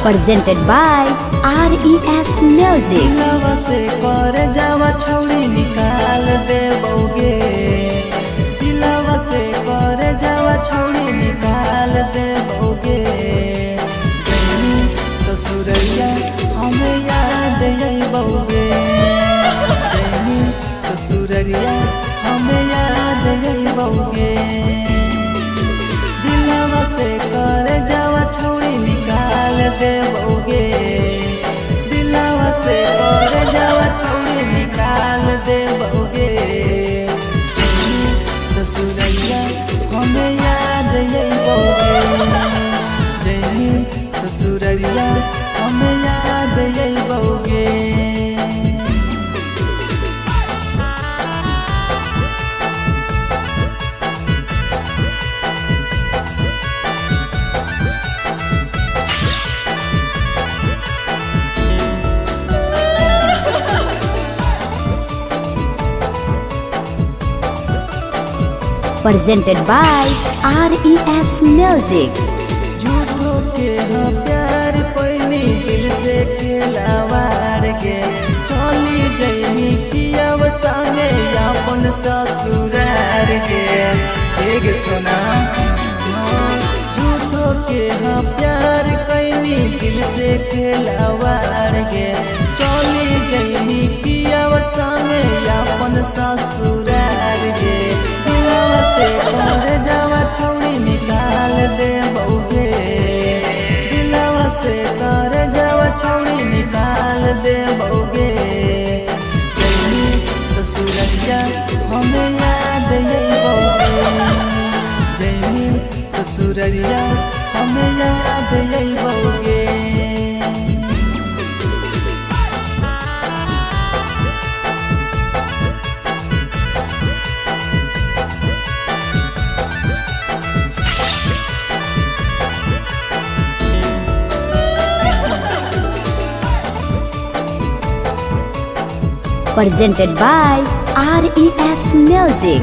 Presented by RES Music. दिलवा से कर जावा छौड़ी निकाल देबोगे दिलवा से कर जावा छौड़ी निकाल देबोगे जैनी ससुरैया हमें याद अइबोगे जैनी ससुरैया हमें याद अइबोगे दिलवा से कर जावा छौड़ी निकाल देबोगे दिलवा से कर जावा छौड़ी निकाल देबोगे ससुरैया हमें याद अइबोगे जैनी ससुरैया हमें याद अइबोगे। Presented by RES Music. झूठो के हाँ प्यार पैनी दिल से खिलावार के चली जैनी किया संगे अपन ससुरार के एक सुना झूठो के हाँ प्यार कैनी दिल से खिलावार के चली जैनी किया संगे अपन ससुरार के से कर जावा छौड़ी निकाल देबोगे दिलवा से कर जावा छौड़ी निकाल देबोगे जैनी ससुरैया हमें याद अइबोगे जैनी ससुरैया हमें याद अइबोगे। Presented by RES Music.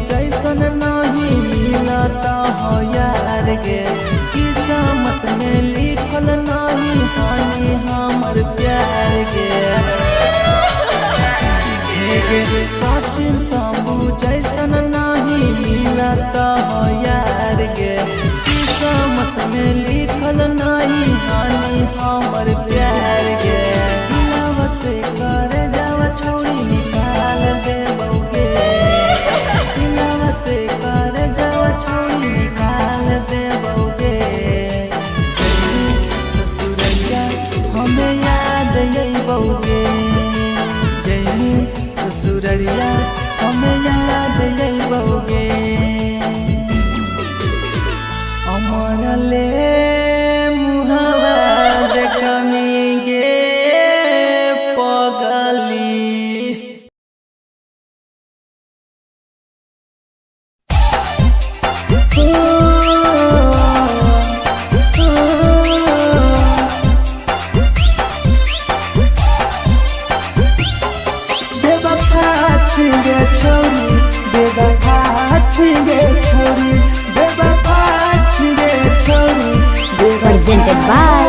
जैसन नहीं मिलता हो यार गे किस्मत में लिखल नहीं हानि हमर प्यार गे सचिन शंभू जैसन नहीं मिलता हो यार गे किस्मत में लिखल नहीं हानि हमर प्यार गे दिलवा से कर जावा छौड़ी by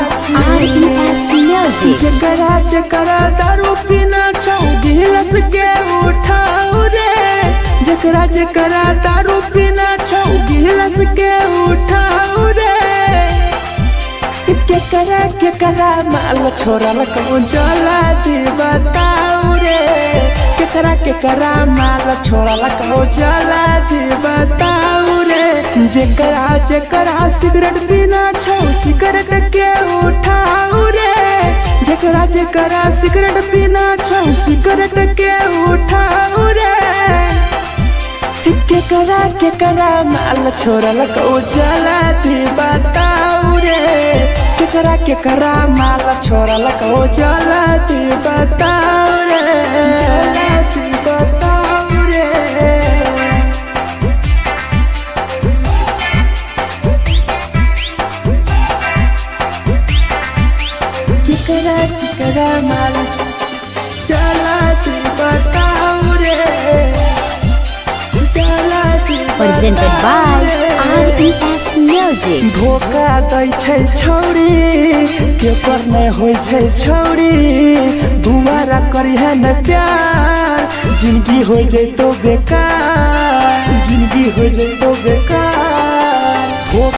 RES Music. जकरा जकरा दारू पीना छौ गिलास के उठाओ रे, जकरा जकरा दारू पीना छौ गिलास के उठाओ रे। केकरा माल छोड़ल कहूँ जला दी बताओ रे, केकरा माल छोड़ल कहूँ जला दी बताओ रे। जेकरा सिगरेट पीना छौ सिगरेट के उठाओ रे, जेकरा सिगरेट पीना छौ सिगरेट के उठाओ रे। केकरा माल छोड़ल कहूँ जला दी बताओ रे, केकरा माल छोड़ल कहूँ जला दी बताओ रे, जला दी बताओ रे। केकरा माल जला दी बताओ रे, जला दी Presented by RES Music. धोखा दै छै छौरी केकर नहीं होय छै छौरी, दुबारा करिहे न प्यार जिंदगी हो जैतो बेकार, जिंदगी हो जैतो बेकार।